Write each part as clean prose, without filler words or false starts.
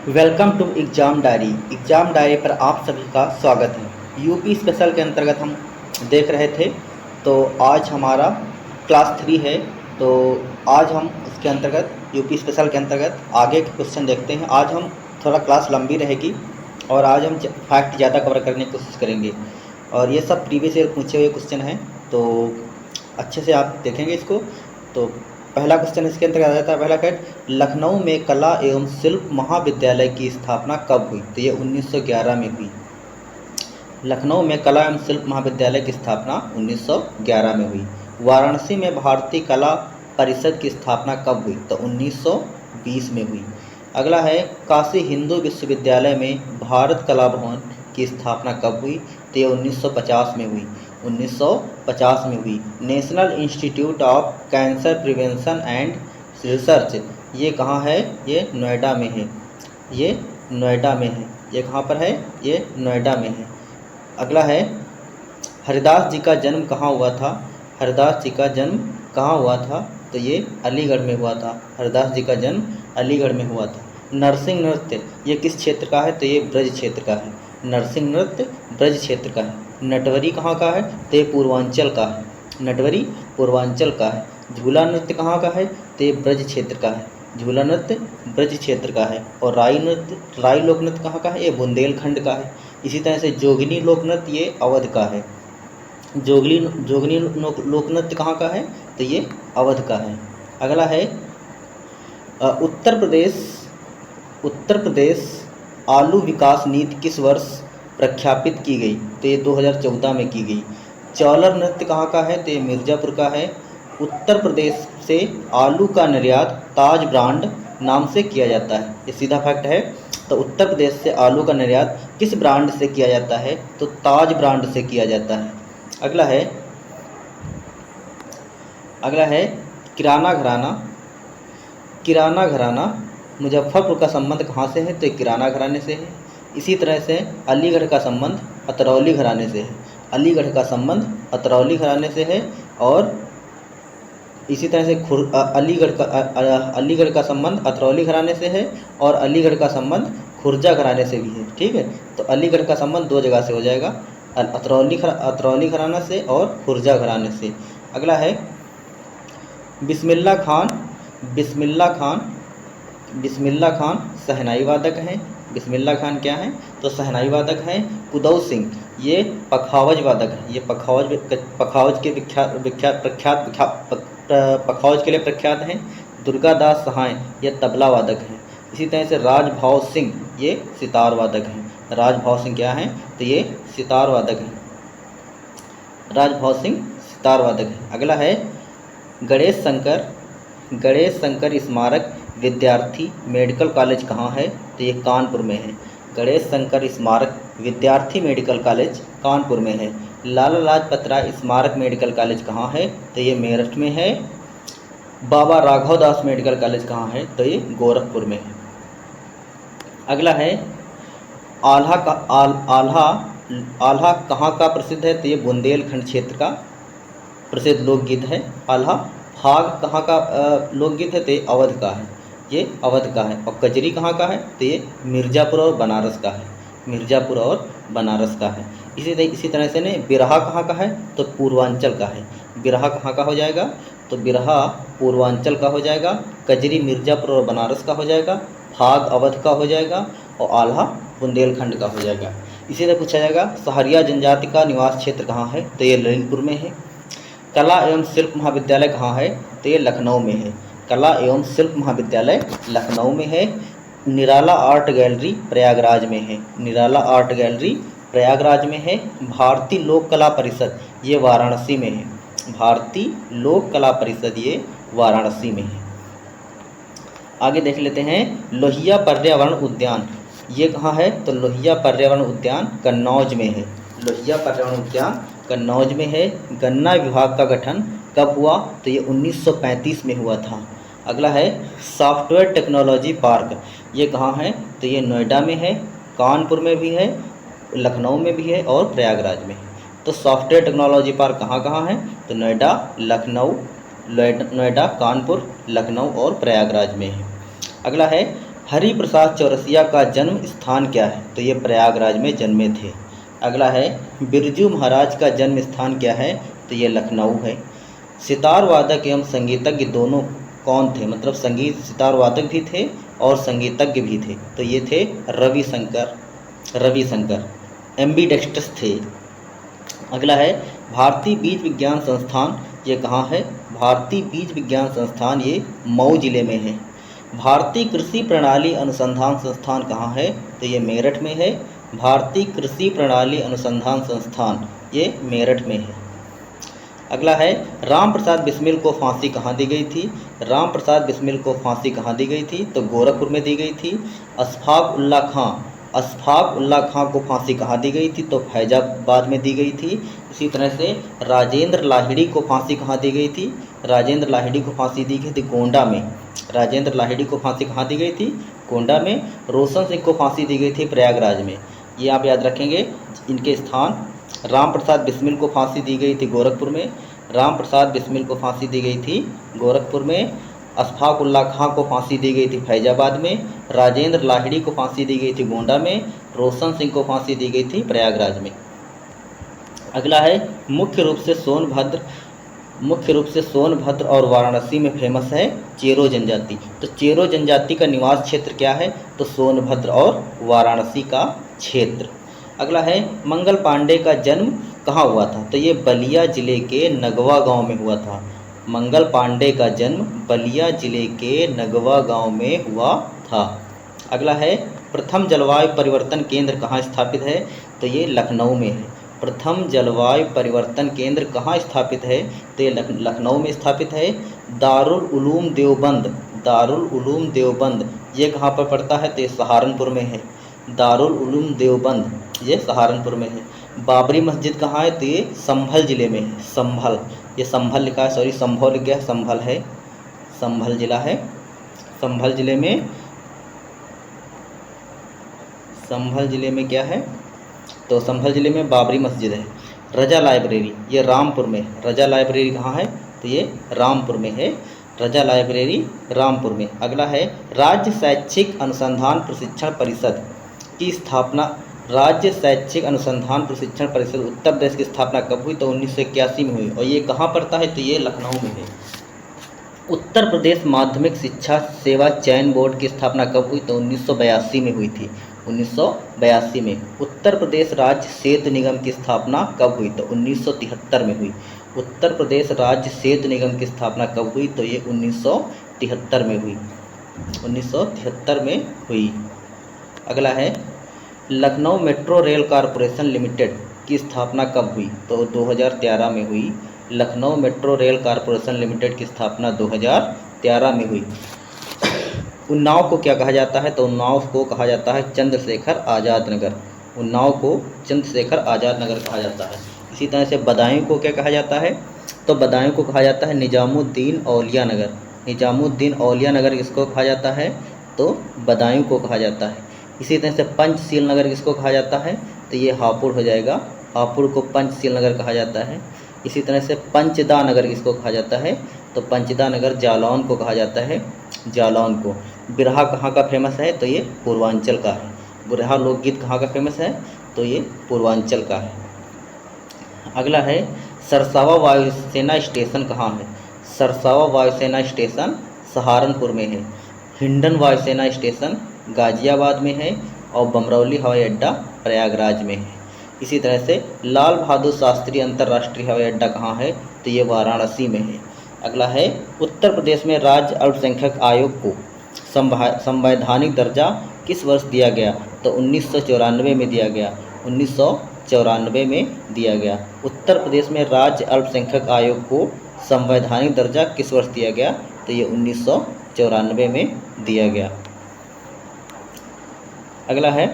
Welcome to exam diary. Exam diary पर आप सभी का स्वागत है। यूपी स्पेशल के अंतर्गत हम देख रहे थे, तो आज हमारा क्लास 3 है। तो आज हम उसके अंतर्गत यूपी स्पेशल के अंतर्गत आगे के क्वेश्चन देखते हैं। आज हम थोड़ा क्लास लंबी रहेगी और आज हम फैक्ट ज़्यादा कवर करने की कोशिश करेंगे, और ये सब प्रीवियस ईयर पूछे हुए क्वेश्चन हैं, तो अच्छे से आप देखेंगे इसको। तो पहला क्वेश्चन इसके अंतर्गत आ जाता है। पहला कट, लखनऊ में कला एवं शिल्प महाविद्यालय की स्थापना कब हुई? तो ये 1911 में हुई। लखनऊ में कला एवं शिल्प महाविद्यालय की स्थापना 1911 में हुई। वाराणसी में भारतीय कला परिषद की स्थापना कब हुई? तो 1920 में हुई। अगला है, काशी हिंदू विश्वविद्यालय में भारत कला भवन की स्थापना कब हुई? तो ये 1950 में हुई। 1950 में हुई। National institute of cancer prevention and research ये कहाँ है? ये नोएडा में है। ये नोएडा में है। ये कहाँ पर है? ये नोएडा में है। अगला है, हरिदास जी का जन्म कहाँ हुआ था? हरिदास जी का जन्म कहाँ हुआ था? तो ये अलीगढ़ में हुआ था। हरिदास जी का जन्म अलीगढ़ में हुआ था। नरसिंह नृत्य ये किस क्षेत्र का है? तो ये ब्रज क्षेत्र का है। नरसिंह नृत्य ब्रज क्षेत्र का है। नटवरी कहाँ का है? तो ये पूर्वांचल का है। नटवरी पूर्वांचल का है। झूला नृत्य कहाँ का है? तो ये ब्रज क्षेत्र का है। झूला नृत्य ब्रज क्षेत्र का है। और राई लोक नृत्य कहाँ का है? ये बुंदेलखंड का है। इसी तरह से जोगनी लोक नृत्य ये अवध का है। जोगनी लोक नृत्य कहाँ का है? तो ये अवध का है। अगला है, उत्तर प्रदेश आलू विकास नीति किस वर्ष प्रख्यापित की गई? तो ये 2014 में की गई। चौलर नृत्य कहाँ का है? तो ये मिर्ज़ापुर का है। उत्तर प्रदेश से आलू का निर्यात ताज ब्रांड नाम से किया जाता है। ये सीधा फैक्ट है। तो उत्तर प्रदेश से आलू का निर्यात किस ब्रांड से किया जाता है? तो ताज ब्रांड से किया जाता है। अगला है किराना घराना मुजफ्फरपुर का संबंध कहाँ से है? तो किराना घराने से है। इसी तरह से अलीगढ़ का संबंध अतरौली घराने से है। अलीगढ़ का संबंध अतरौली घराने से है। और इसी तरह से अलीगढ़ का संबंध अतरौली घराने से है, और अलीगढ़ का संबंध खुर्जा घराने से भी है। ठीक है, तो अलीगढ़ का संबंध दो जगह से हो जाएगा, अतरौली घराना से और खुर्जा घराने से। अगला है, बिस्मिल्ला खान शहनाई वादक हैं। बिस्मिल्ला खान क्या हैं? तो शहनाई वादक हैं। कुदौ सिंह ये पखावज वादक हैं। ये पखावज के पखावज के लिए प्रख्यात हैं। दुर्गादास सहाय ये तबला वादक हैं। इसी तरह से राजभाव सिंह ये सितार वादक हैं। राजभाव सिंह क्या हैं? तो ये सितार वादक हैं। राजभाव सिंह सितार वादक हैं। अगला है, गणेश शंकर स्मारक विद्यार्थी मेडिकल कॉलेज कहाँ है? तो ये कानपुर में है। गणेश शंकर स्मारक विद्यार्थी मेडिकल कॉलेज कानपुर में है। लाला लाजपत राय स्मारक मेडिकल कॉलेज कहाँ है? तो ये मेरठ में है। बाबा राघव दास मेडिकल कॉलेज कहाँ है? तो ये गोरखपुर में है। अगला है, आल्हा कहाँ का प्रसिद्ध है? तो ये बुंदेलखंड क्षेत्र का प्रसिद्ध लोकगीत है आल्हा। फाग कहाँ का लोकगीत है? तो ये अवध का है। ये अवध का है। और कजरी कहाँ का है? तो ये मिर्ज़ापुर और बनारस का है। मिर्ज़ापुर और बनारस का है। इसी तरह से ने बिरहा कहाँ का है? तो पूर्वांचल का है। बिरहा कहाँ का हो जाएगा? तो बिरहा पूर्वांचल का हो जाएगा। कजरी मिर्ज़ापुर और बनारस का हो जाएगा। फाग अवध का हो जाएगा। और आल्हा बुंदेलखंड का हो जाएगा। इसी तरह पूछा जाएगा, सहरिया जनजाति का निवास क्षेत्र कहाँ है? तो ये ललितपुर में है। कला एवं शिल्प महाविद्यालय कहाँ है? तो ये लखनऊ में है। कला एवं शिल्प महाविद्यालय लखनऊ में है। निराला आर्ट गैलरी प्रयागराज में है। निराला आर्ट गैलरी प्रयागराज में है। भारतीय लोक कला परिषद ये वाराणसी में है। भारतीय लोक कला परिषद ये वाराणसी में है। आगे देख लेते हैं, लोहिया पर्यावरण उद्यान ये कहाँ है? तो लोहिया पर्यावरण उद्यान कन्नौज में है। लोहिया पर्यावरण उद्यान कन्नौज में है। गन्ना विभाग का गठन कब हुआ? तो ये 1935 में हुआ था। अगला है, सॉफ्टवेयर टेक्नोलॉजी पार्क ये कहाँ है? तो ये नोएडा में है। कानपुर में भी है, लखनऊ में भी है और प्रयागराज में है। तो सॉफ्टवेयर टेक्नोलॉजी पार्क कहाँ कहाँ है? तो नोएडा, कानपुर, लखनऊ और प्रयागराज में है। अगला है, हरि प्रसाद चौरसिया का जन्म स्थान क्या है? तो ये प्रयागराज में जन्मे थे। अगला है बिरजू महाराज का जन्म स्थान क्या है? तो ये लखनऊ है। सितार वादक एवं संगीतज्ञ दोनों कौन थे? मतलब संगीत सितार वादक भी थे और संगीतज्ञ भी थे। तो ये थे रविशंकर एम्बीडेक्स्ट्रस थे। अगला है भारतीय बीज विज्ञान संस्थान, ये कहाँ है? भारतीय बीज विज्ञान संस्थान ये मऊ जिले में है। भारतीय कृषि प्रणाली अनुसंधान संस्थान कहाँ है? तो ये मेरठ में है। भारतीय कृषि प्रणाली अनुसंधान संस्थान ये मेरठ में है। अगला है राम प्रसाद बिस्मिल को फांसी कहाँ दी गई थी? राम प्रसाद बिस्मिल को फांसी कहाँ दी गई थी? तो गोरखपुर में दी गई थी। अशफाक उल्ला खां को फांसी कहाँ दी गई थी? तो फैजाबाद में दी गई थी। इसी तरह से राजेंद्र लाहिड़ी को फांसी कहाँ दी गई थी? राजेंद्र लाहिड़ी को फांसी दी गई थी गोंडा में। राजेंद्र लाहिड़ी को फांसी कहाँ दी गई थी? गोंडा में। रोशन सिंह को फांसी दी गई थी प्रयागराज में। ये आप याद रखेंगे इनके स्थान। राम प्रसाद बिस्मिल को फांसी दी गई थी गोरखपुर में। राम प्रसाद बिस्मिल को फांसी दी गई थी गोरखपुर में। अशफाक उल्ला खां को फांसी दी गई थी फैजाबाद में। राजेंद्र लाहिड़ी को फांसी दी गई थी गोंडा में। रोशन सिंह को फांसी दी गई थी प्रयागराज में। अगला है मुख्य रूप से सोनभद्र और वाराणसी में फेमस है चेरो जनजाति। तो चेरो जनजाति का निवास क्षेत्र क्या है? तो सोनभद्र और वाराणसी का क्षेत्र। अगला है मंगल पांडे का जन्म कहाँ हुआ था? तो ये बलिया जिले के नगवा गांव में हुआ था। मंगल पांडे का जन्म बलिया जिले के नगवा गांव में हुआ था। अगला है प्रथम जलवायु परिवर्तन केंद्र कहाँ स्थापित है? तो ये लखनऊ में है। प्रथम जलवायु परिवर्तन केंद्र कहाँ स्थापित है? तो ये लखनऊ में स्थापित है। दारुल उलूम देवबंद ये कहाँ पर पड़ता है? तो ये सहारनपुर में है। दारुल उलूम देवबंद ये सहारनपुर में है। बाबरी मस्जिद कहाँ है? तो ये संभल जिले में है। ये संभल लिखा है, सॉरी संभल लिख गया, संभल है। संभल जिला है। संभल जिले में क्या है? तो संभल जिले में बाबरी मस्जिद है। रजा लाइब्रेरी ये रामपुर में। रजा लाइब्रेरी कहाँ है? तो ये रामपुर में है। रजा लाइब्रेरी रामपुर में। अगला है राज्य शैक्षिक अनुसंधान प्रशिक्षण परिषद की स्थापना। राज्य शैक्षिक अनुसंधान प्रशिक्षण परिषद उत्तर प्रदेश की स्थापना कब हुई? तो 1981 में हुई। और ये कहाँ पड़ता है? तो ये लखनऊ में है। उत्तर प्रदेश माध्यमिक शिक्षा सेवा चयन बोर्ड की स्थापना कब हुई? तो 1982 में हुई थी। 1982 में। उत्तर प्रदेश राज्य सेतु निगम की स्थापना कब हुई? तो 1973 में हुई। उत्तर प्रदेश राज्य सेतु निगम की स्थापना कब हुई? तो ये 1973 में हुई। 1973 में हुई। अगला है Lucknow metro rail corporation limited की स्थापना कब हुई? तो 2013 में हुई। Lucknow metro rail corporation limited की स्थापना 2013 में हुई। उन्नाव को क्या कहा जाता है? तो उन्नाव को कहा जाता है चंद्रशेखर आज़ाद नगर। उन्नाव को चंद्रशेखर आज़ाद नगर कहा जाता है। इसी तरह से बदायूं को क्या कहा जाता है? तो बदायूं को कहा जाता है निजामुद्दीन औलिया नगर। निजामुद्दीन औलिया नगर किसको कहा जाता है? तो बदायूं को कहा जाता है। इसी तरह से पंचशील नगर किसको कहा जाता है? तो ये हापुड़ हो जाएगा। हापुड़ को पंचशील नगर कहा जाता है। इसी तरह से पंचदा नगर किसको कहा जाता है? तो पंचदा नगर जालौन को कहा जाता है। जालौन को। बिरहा कहाँ का फेमस है? तो ये पूर्वांचल का है। बिरहा लोकगीत कहाँ का फेमस है? तो ये पूर्वांचल का है। अगला है सरसावा वायुसेना स्टेशन कहाँ है? सरसावा वायुसेना स्टेशन सहारनपुर में है। हिंडन वायुसेना स्टेशन गाजियाबाद में है। और बमरौली हवाई अड्डा प्रयागराज में है। इसी तरह से लाल बहादुर शास्त्री अंतर्राष्ट्रीय हवाई अड्डा कहाँ है? तो ये वाराणसी में है। अगला है उत्तर प्रदेश में राज्य अल्पसंख्यक आयोग को संवैधानिक दर्जा किस वर्ष दिया गया? तो 1994 में दिया गया। 1994 में दिया गया। उत्तर प्रदेश में राज्य अल्पसंख्यक आयोग को संवैधानिक दर्जा किस वर्ष दिया गया? तो ये 1994 में दिया गया। अगला है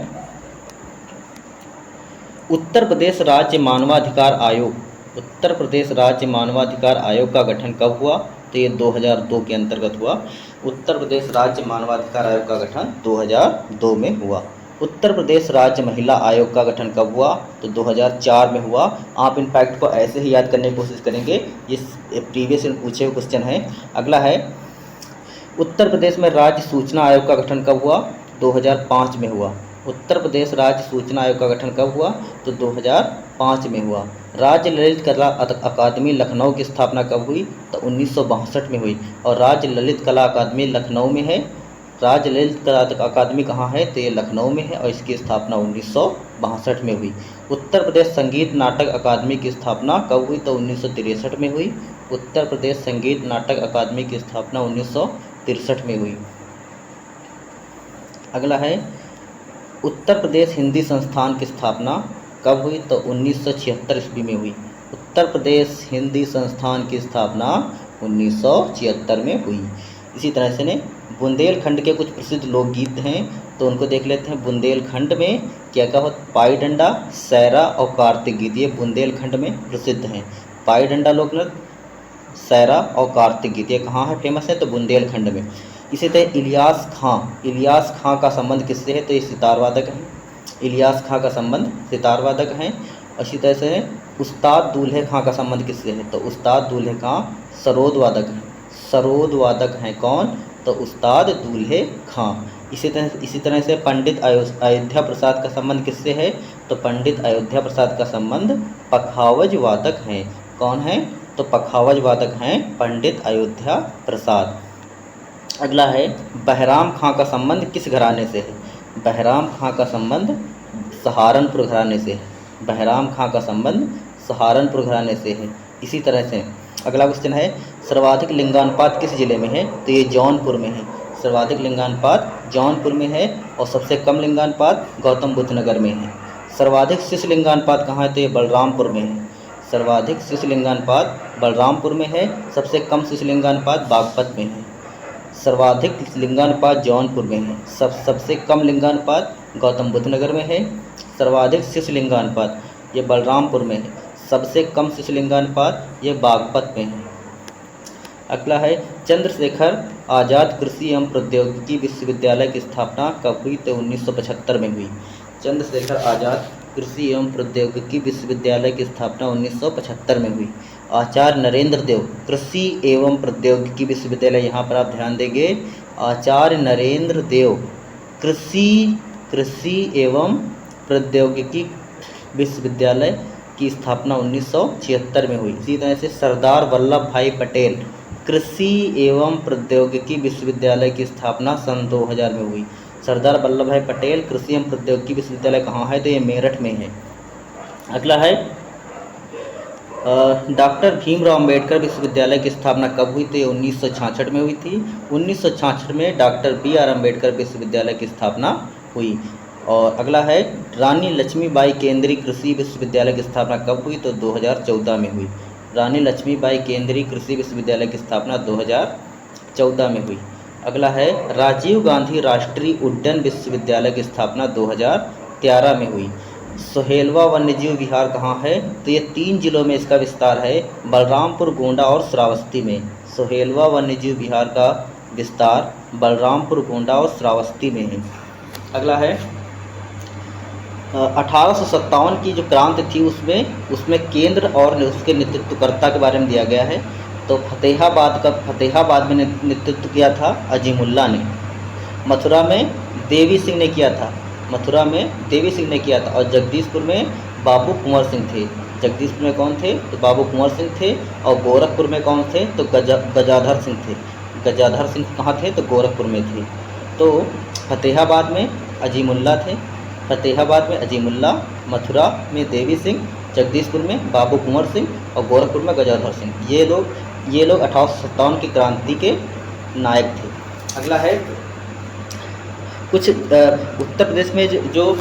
उत्तर प्रदेश राज्य मानवाधिकार आयोग। उत्तर प्रदेश राज्य मानवाधिकार आयोग का गठन कब हुआ? तो ये 2002 के अंतर्गत हुआ। उत्तर प्रदेश राज्य मानवाधिकार आयोग का गठन 2002 में हुआ। उत्तर प्रदेश राज्य महिला आयोग का गठन कब हुआ? तो 2004 में हुआ। आप इन फैक्ट को ऐसे ही याद करने की कोशिश करेंगे, ये प्रीवियस पूछे हुए क्वेश्चन है। अगला है उत्तर प्रदेश में राज्य सूचना आयोग का गठन कब हुआ? 2005 में हुआ। उत्तर प्रदेश राज्य सूचना आयोग का गठन कब हुआ? तो 2005 में हुआ। राज्य ललित कला अकादमी लखनऊ की स्थापना कब हुई? तो 1962 में हुई। और राज्य ललित कला अकादमी लखनऊ में है। राज्य ललित कला अकादमी कहाँ है? तो ये लखनऊ में है और इसकी स्थापना 1962 में हुई। उत्तर प्रदेश संगीत नाटक अकादमी की स्थापना कब हुई? तो 1963 में हुई। उत्तर प्रदेश संगीत नाटक अकादमी की स्थापना 1963 में हुई। अगला है उत्तर प्रदेश हिंदी संस्थान की स्थापना कब हुई? तो 1976 ईस्वी में हुई। उत्तर प्रदेश हिंदी संस्थान की स्थापना 1976 में हुई। इसी तरह से ने बुंदेलखंड के कुछ प्रसिद्ध लोकगीत हैं तो उनको देख लेते हैं। बुंदेलखंड में क्या क्या होता? पाई डंडा, सैरा और कार्तिक गीत, ये बुंदेलखंड में प्रसिद्ध हैं। पाई डंडा लोक नृत्य, सैरा और कार्तिक गीत, ये कहाँ है फेमस है? तो बुंदेलखंड में। इसी तरह इलियास खां का संबंध किससे है? तो ये सितार वादक हैं। इलियास खां का संबंध सितार वादक हैं। इसी तरह से उस्ताद दूल्हे खां का संबंध किससे है? तो उस्ताद दूल्हे खां सरोद वादक हैं। सरोद वादक हैं कौन? तो उस्ताद दूल्हे खां। इसी तरह से पंडित अयोध्या प्रसाद का संबंध किससे है? तो पंडित अयोध्या प्रसाद का संबंध पखावज वादक हैं। कौन है? तो पखावज वादक हैं पंडित अयोध्या प्रसाद। अगला है बहराम खां का संबंध किस घराने से है? बहराम खां का संबंध सहारनपुर घराने से है। बहराम खां का संबंध सहारनपुर घराने से है। इसी तरह से अगला क्वेश्चन है सर्वाधिक लिंगानुपात किस जिले में है? तो ये जौनपुर में है। सर्वाधिक लिंगानुपात जौनपुर में है और सबसे कम लिंगानुपात गौतम बुद्ध नगर में है। सर्वाधिक शिशु लिंगानुपात कहाँ है? तो ये बलरामपुर में है। सर्वाधिक शिशु लिंगानुपात बलरामपुर में है, सबसे कम शिशु लिंगानुपात बागपत में है। सर्वाधिक लिंगानुपात जौनपुर में है, सबसे कम लिंगानुपात गौतम बुद्ध नगर में है। सर्वाधिक शिशु लिंगानुपात ये बलरामपुर में है, सबसे कम शिशु लिंगानुपात ये बागपत में है। अगला है चंद्रशेखर आज़ाद कृषि एवं प्रौद्योगिकी विश्वविद्यालय की स्थापना कब हुई? तो 1975 में हुई। चंद्रशेखर आज़ाद कृषि एवं प्रौद्योगिकी विश्वविद्यालय की स्थापना 1975 में हुई। आचार्य नरेंद्र देव कृषि एवं प्रौद्योगिकी विश्वविद्यालय, यहाँ पर आप ध्यान देंगे आचार्य नरेंद्र देव कृषि एवं प्रौद्योगिकी विश्वविद्यालय की स्थापना 1976 में हुई। इसी तरह से सरदार वल्लभ भाई पटेल कृषि एवं प्रौद्योगिकी विश्वविद्यालय की स्थापना सन 2000 में हुई। सरदार वल्लभ भाई पटेल कृषि एवं प्रौद्योगिकी विश्वविद्यालय कहाँ है? तो ये मेरठ में है। अगला है डॉक्टर भीमराव अंबेडकर विश्वविद्यालय की स्थापना कब हुई? तो ये 1966 में हुई थी। 1966 में डॉक्टर BR अम्बेडकर विश्वविद्यालय की स्थापना हुई। और अगला है रानी लक्ष्मीबाई केंद्रीय कृषि विश्वविद्यालय की स्थापना कब हुई? तो 2014 में हुई। रानी लक्ष्मीबाई केंद्रीय कृषि विश्वविद्यालय की स्थापना 2014 में हुई। अगला है राजीव गांधी राष्ट्रीय उद्यान विश्वविद्यालय की स्थापना 2013 में हुई। सोहेलवा वन्यजीव विहार कहाँ है? तो ये 3 जिलों में इसका विस्तार है, बलरामपुर, गोंडा और श्रावस्ती में। सोहेलवा वन्यजीव विहार का विस्तार बलरामपुर, गोंडा और श्रावस्ती में है। अगला है 1857 की जो क्रांति थी उसमें केंद्र और उसके नेतृत्वकर्ता के बारे में दिया गया है। तो फतेहाबाद में नेतृत्व किया था अजीमुल्ला ने। मथुरा में देवी सिंह ने किया था। और जगदीशपुर में बाबू कुंवर सिंह थे। जगदीशपुर में कौन थे? तो बाबू कुंवर सिंह थे। और गोरखपुर में कौन थे? तो गजाधर सिंह थे। गजाधर सिंह कहाँ थे? तो गोरखपुर में थे। तो फतेहाबाद में अजीमुल्ला थे। मथुरा में देवी सिंह, जगदीशपुर में बाबू कुंवर सिंह और गोरखपुर में गजाधर सिंह। ये लोग 1857 की क्रांति के नायक थे। अगला है कुछ उत्तर प्रदेश में जो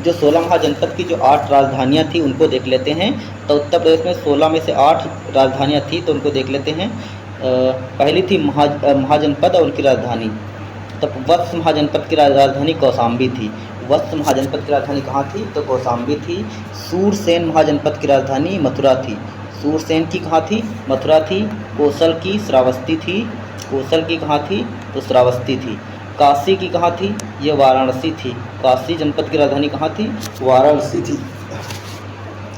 16 महाजनपद की जो 8 राजधानियाँ थी उनको देख लेते हैं। तो उत्तर प्रदेश में 16 में से 8 राजधानियाँ थी तो उनको देख लेते हैं। पहली थी महाजनपद और उनकी राजधानी। तब वत्स महाजनपद की राजधानी कौशाम्बी थी। वत्स महाजनपद की राजधानी कहाँ थी? तो कौशाम्बी थी। सूरसेन महाजनपद की राजधानी मथुरा थी। सूरसेन की कहाँ थी? मथुरा थी। कौशल की श्रावस्ती थी। कौशल की कहाँ थी? तो श्रावस्ती थी। काशी की कहाँ थी? ये वाराणसी थी। काशी जनपद की राजधानी कहाँ थी? वाराणसी थी।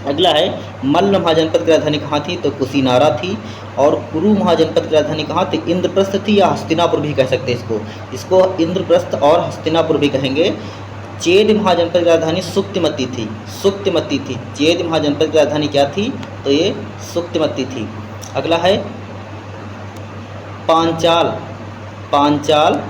अगला है मल्ल महाजनपद की राजधानी कहाँ थी? तो कुशीनारा थी। और कुरु महाजनपद की राजधानी कहाँ थी? इंद्रप्रस्थ थी या हस्तिनापुर भी कह सकते हैं इसको इंद्रप्रस्थ और हस्तिनापुर भी कहेंगे। चेद महाजनपद की राजधानी सुक्तिमती थी, सुक्तिमती थी। चेद महाजनपद की राजधानी क्या थी? तो ये सुक्तिमती थी। अगला है पांचाल। पांचाल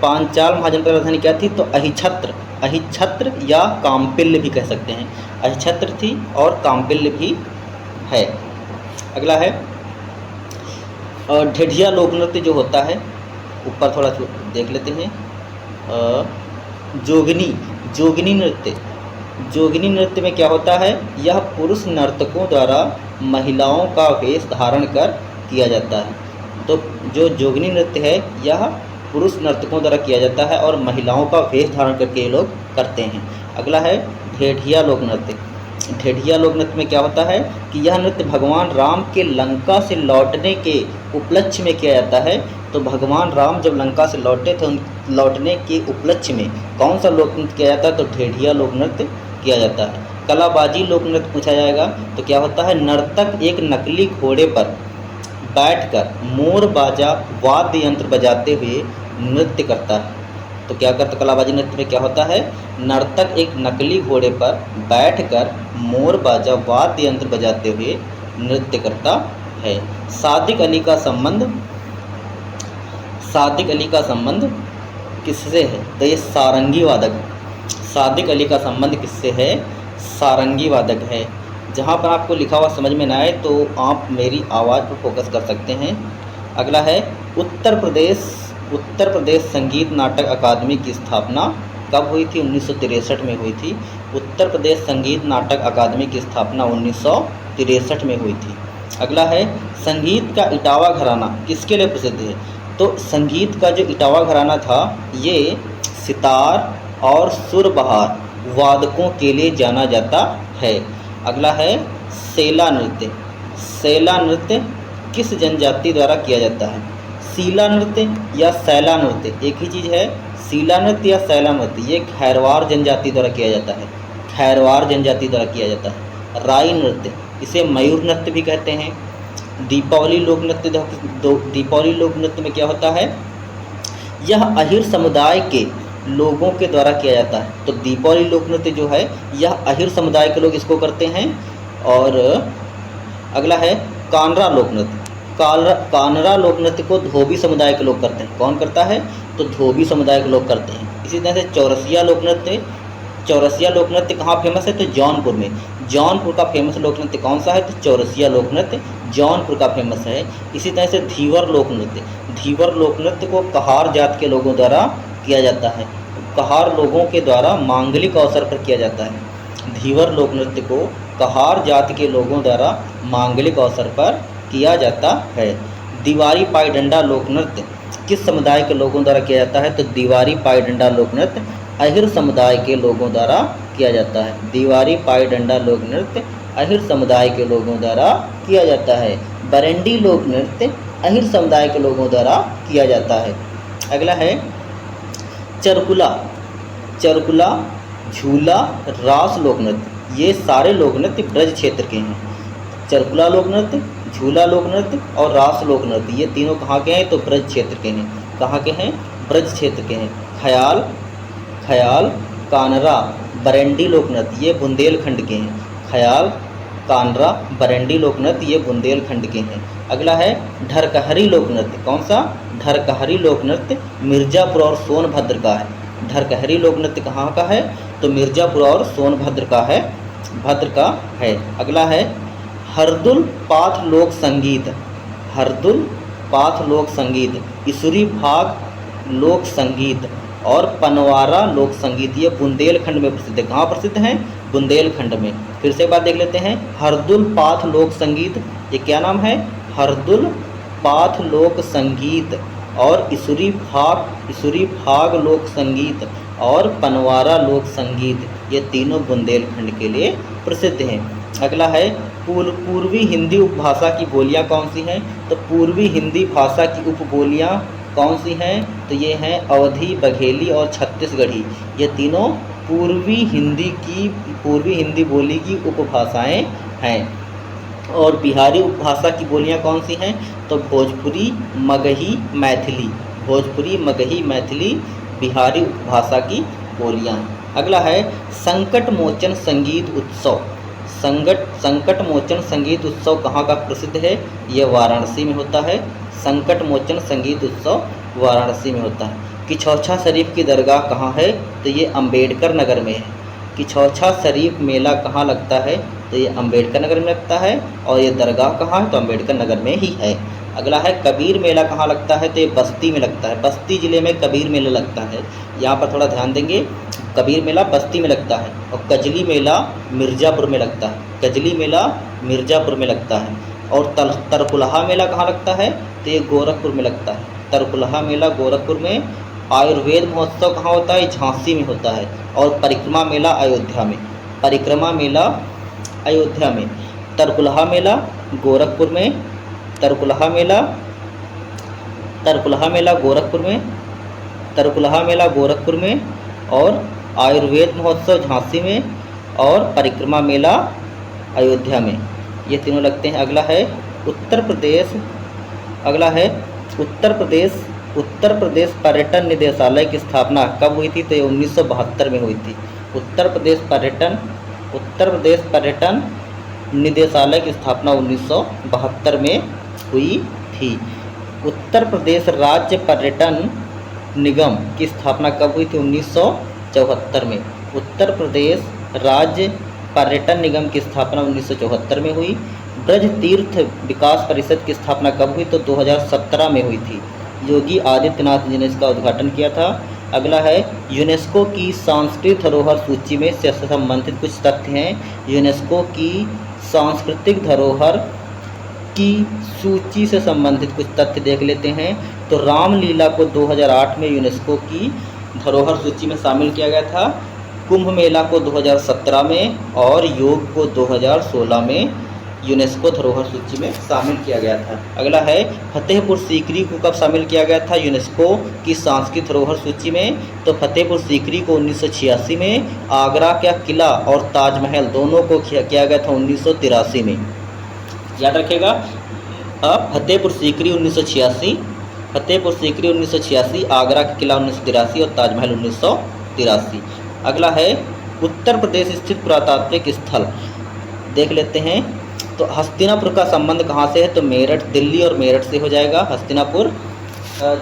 पांचाल महाजनपद की राजधानी क्या थी? तो अहिछत्र, अहिछत्र या काम्पिल्य भी कह सकते हैं। अहिछत्र थी और काम्पिल्य भी है। अगला है ढेढ़िया लोक नृत्य जो होता है, ऊपर थोड़ा देख लेते हैं। जोगिनी, जोगिनी नृत्य, जोगिनी नृत्य में क्या होता है? यह पुरुष नर्तकों द्वारा महिलाओं का वेश धारण कर किया जाता है। तो जो जोगिनी नृत्य है यह पुरुष नर्तकों द्वारा किया जाता है और महिलाओं का वेश धारण करके ये लोग करते हैं। अगला है ढेढ़िया लोक नृत्य। ढेढ़िया लोक नृत्य में क्या होता है कि यह नृत्य भगवान राम के लंका से लौटने के उपलक्ष्य में किया जाता है। तो भगवान राम जब लंका से लौटे थे, उन लौटने के उपलक्ष्य में कौन सा लोक नृत्य किया जाता है? तो ढेढ़िया लोक नृत्य किया जाता है। कलाबाजी लोक नृत्य पूछा जाएगा तो क्या होता है? नर्तक एक नकली घोड़े पर बैठकर मोर बाजा वाद्य यंत्र बजाते हुए नृत्य करता है। तो क्या करता? कलाबाजी नृत्य में क्या होता है? नर्तक एक नकली घोड़े पर बैठकर मोर बाजा वाद्य यंत्र बजाते हुए नृत्य करता है। सादिक अली का संबंध, सादिक अली का संबंध किससे है? तो ये सारंगी वादक है। सादिक अली का संबंध किससे है? सारंगी वादक है। जहाँ पर आपको लिखा हुआ समझ में ना आए तो आप मेरी आवाज़ पर फोकस कर सकते हैं। अगला है उत्तर प्रदेश संगीत नाटक अकादमी की स्थापना कब हुई थी? 1963 में हुई थी। उत्तर प्रदेश संगीत नाटक अकादमी की स्थापना 1963 में हुई थी। अगला है संगीत का इटावा घराना किसके लिए प्रसिद्ध है? तो संगीत का जो इटावा घराना था ये सितार और सुरबहार वादकों के लिए जाना जाता है। अगला है सेला नृत्य। सेला नृत्य किस जनजाति द्वारा किया जाता है? सीला नृत्य या सैला नृत्य एक ही चीज़ है। सीला नृत्य या सैला नृत्य ये खैरवार जनजाति द्वारा किया जाता है, खैरवार जनजाति द्वारा किया जाता है। राई नृत्य इसे मयूर नृत्य भी कहते हैं। दीपावली लोक नृत्य, दीपावली लोक नृत्य में क्या होता है? यह अहिर समुदाय के लोगों के द्वारा किया जाता है। तो दीपावली लोक नृत्य जो है यह अहिर समुदाय के लोग इसको करते हैं। और अगला है कानरा लोक नृत्य। कानरा लोक नृत्य को धोबी समुदाय के लोग करते हैं। कौन करता है? तो धोबी समुदाय के लोग करते हैं। इसी तरह से चौरसिया लोक नृत्य, चौरसिया लोक नृत्य कहाँ फेमस है? तो जौनपुर में। जौनपुर का फेमस लोक नृत्य कौन सा है? तो चौरसिया लोक नृत्य जौनपुर का फेमस है। इसी तरह से धीवर लोक नृत्य, धीवर लोक नृत्य को कहार जात के लोगों द्वारा किया जाता है। कहार लोगों के द्वारा मांगलिक अवसर पर किया जाता है। धीवर लोक नृत्य को कहार जात के लोगों द्वारा मांगलिक अवसर पर किया जाता है। दीवारी पाई डंडा लोक नृत्य किस समुदाय के लोगों द्वारा किया जाता है? तो दीवारी पाई डंडा लोक नृत्य अहिर समुदाय के लोगों द्वारा किया जाता है। दीवारी पाई डंडा लोक नृत्य अहिर समुदाय के लोगों द्वारा किया जाता है। बरेंडी लोक नृत्य अहिर समुदाय के लोगों द्वारा किया जाता है। अगला है चरकुला। चरकुला, झूला, रास लोक नृत्य ये सारे लोक नृत्य ब्रज क्षेत्र के हैं। चरकुला लोक नृत्य, झूला लोक नृत्य और रास लोक नृत्य ये तीनों कहाँ के हैं? तो ब्रज क्षेत्र के हैं। कहाँ के हैं? ब्रज क्षेत्र के हैं। ख्याल, ख्याल, कानरा, बरेंडी लोक नृत्य ये बुंदेलखंड के हैं। ख्याल, कानरा, बरेंडी लोक नृत्य ये बुंदेलखंड के हैं। अगला है ढरकहरी लोक नृत्य। कौन सा? ढरकहरी लोक नृत्य मिर्ज़ापुर और सोनभद्र का है। ढरकहरी लोक नृत्य कहाँ का है? तो मिर्ज़ापुर और सोनभद्र का है, भद्र का है। अगला है हरदुल पाथ लोक संगीत। हरदुल पाथ लोक संगीत, इसुरी भाग लोक संगीत और पनवारा लोक संगीत ये बुंदेलखंड में प्रसिद्ध है। कहाँ प्रसिद्ध हैं? बुंदेलखंड में। फिर से एक बात देख लेते हैं। हरदुल पाथ लोक संगीत ये क्या नाम है? हरदुल पाथ लोक संगीत और इसुरी भाग लोक संगीत और पनवारा लोक संगीत ये तीनों बुंदेलखंड के लिए प्रसिद्ध हैं। अगला है पूर्वी हिंदी उपभाषा की बोलियां कौन सी हैं? तो पूर्वी हिंदी भाषा की उपबोलियां कौन सी हैं? तो ये हैं अवधी, बघेली और छत्तीसगढ़ी। ये तीनों पूर्वी हिंदी बोली की उपभाषाएं हैं। और बिहारी उपभाषा की बोलियां कौन सी हैं? तो भोजपुरी, मगही, मैथिली। भोजपुरी, मगही, मैथिली बिहारी उपभाषा की बोलियां हैं। अगला है संकट मोचन संगीत उत्सव। संकट मोचन संगीत उत्सव कहाँ का प्रसिद्ध है? ये वाराणसी में होता है। संकट मोचन संगीत उत्सव वाराणसी में होता है। किछौछा शरीफ की दरगाह कहाँ है? तो ये अम्बेडकर नगर में है। किछौछा शरीफ मेला कहाँ लगता है? तो ये अम्बेडकर नगर में लगता है। और ये दरगाह कहाँ है? तो अम्बेडकर नगर में ही है। अगला है कबीर मेला कहाँ लगता है? तो ये बस्ती में लगता है। बस्ती ज़िले में कबीर मेला लगता है। यहाँ पर थोड़ा ध्यान देंगे, कबीर मेला बस्ती में लगता है और कजली मेला मिर्ज़ापुर में लगता है। कजली मेला मिर्ज़ापुर में लगता है। और तरकुलहा मेला कहाँ लगता है? तो ये गोरखपुर में लगता है। तरकुलहा मेला गोरखपुर में। आयुर्वेद महोत्सव कहाँ होता है? झांसी में होता है। और परिक्रमा मेला अयोध्या में। परिक्रमा मेला अयोध्या में। तरकुलहा मेला गोरखपुर में। तरकुलहा मेला गोरखपुर में। तरकुलहा मेला गोरखपुर में। और आयुर्वेद महोत्सव झांसी में। और परिक्रमा मेला अयोध्या में। ये तीनों लगते हैं। अगला है उत्तर प्रदेश। अगला है उत्तर प्रदेश पर्यटन निदेशालय की स्थापना कब हुई थी? तो ये 1972 में हुई थी। उत्तर प्रदेश पर्यटन निदेशालय की स्थापना 1972 में हुई थी। उत्तर प्रदेश राज्य पर्यटन निगम की स्थापना कब हुई थी? 1974 में। उत्तर प्रदेश राज्य पर्यटन निगम की स्थापना 1974 में हुई। ब्रज तीर्थ विकास परिषद की स्थापना कब हुई? तो 2017 में हुई थी। योगी आदित्यनाथ जी ने इसका उद्घाटन किया था। अगला है यूनेस्को की सांस्कृतिक धरोहर सूची में से संबंधित कुछ तथ्य हैं। यूनेस्को की सांस्कृतिक धरोहर की सूची से संबंधित कुछ तथ्य देख लेते हैं। तो रामलीला को 2008 में यूनेस्को की धरोहर सूची में शामिल किया गया था। कुंभ मेला को 2017 में और योग को 2016 में यूनेस्को धरोहर सूची में शामिल किया गया था। अगला है फतेहपुर सीकरी को कब शामिल किया गया था यूनेस्को की सांस्कृतिक धरोहर सूची में? तो फतेहपुर सीकरी को 1986 में। आगरा का किला और ताजमहल दोनों को किया गया था 1983 में। याद रखिएगा, अब फतेहपुर सीकरी 1986, आगरा का किला 1983 और ताजमहल 1983। अगला है उत्तर प्रदेश स्थित पुरातात्विक स्थल देख लेते हैं। तो हस्तिनापुर का संबंध कहाँ से है? तो मेरठ, दिल्ली और मेरठ से हो जाएगा। हस्तिनापुर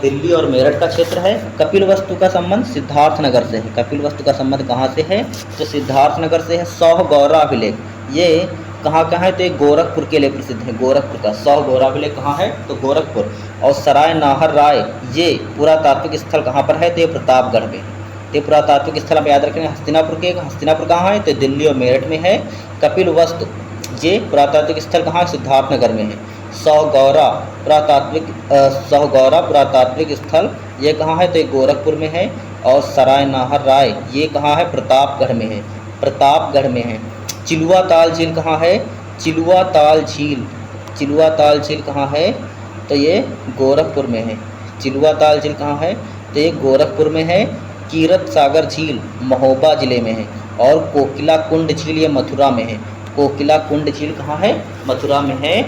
दिल्ली और मेरठ का क्षेत्र है। कपिलवस्तु का संबंध सिद्धार्थनगर से है। कपिलवस्तु का संबंध कहाँ से है? तो सिद्धार्थनगर से है। सौह गौरा अभिलेख ये कहाँ है? तो ये गोरखपुर के लिए प्रसिद्ध है। गोरखपुर का सौह गौरा अभिलेख कहाँ है? तो गोरखपुर। और सराय नाहर राय ये पुरातात्विक स्थल कहाँ पर है? तो ये प्रतापगढ़ में है। ये पुरातात्विक स्थल आप याद रखेंगे हस्तिनापुर कहाँ है? तो दिल्ली और मेरठ में है। कपिलवस्तु ये पुरातात्विक स्थल कहाँ? सिद्धार्थनगर में है। सौह गौरा पुरातात्विक स्थल ये कहाँ है? तो ये गोरखपुर में है। और सराय नाहर राय ये कहाँ है? प्रतापगढ़ में है। चिलुआ ताल झील कहाँ है? चिलुआ ताल झील कहाँ है? तो ये गोरखपुर में है। चिलुआ ताल झील कहाँ है? तो ये गोरखपुर में है। कीरत सागर झील महोबा जिले में है। और कोकिला कुंड झील ये मथुरा में है। कोकिला कुंड झील कहाँ है? मथुरा में है।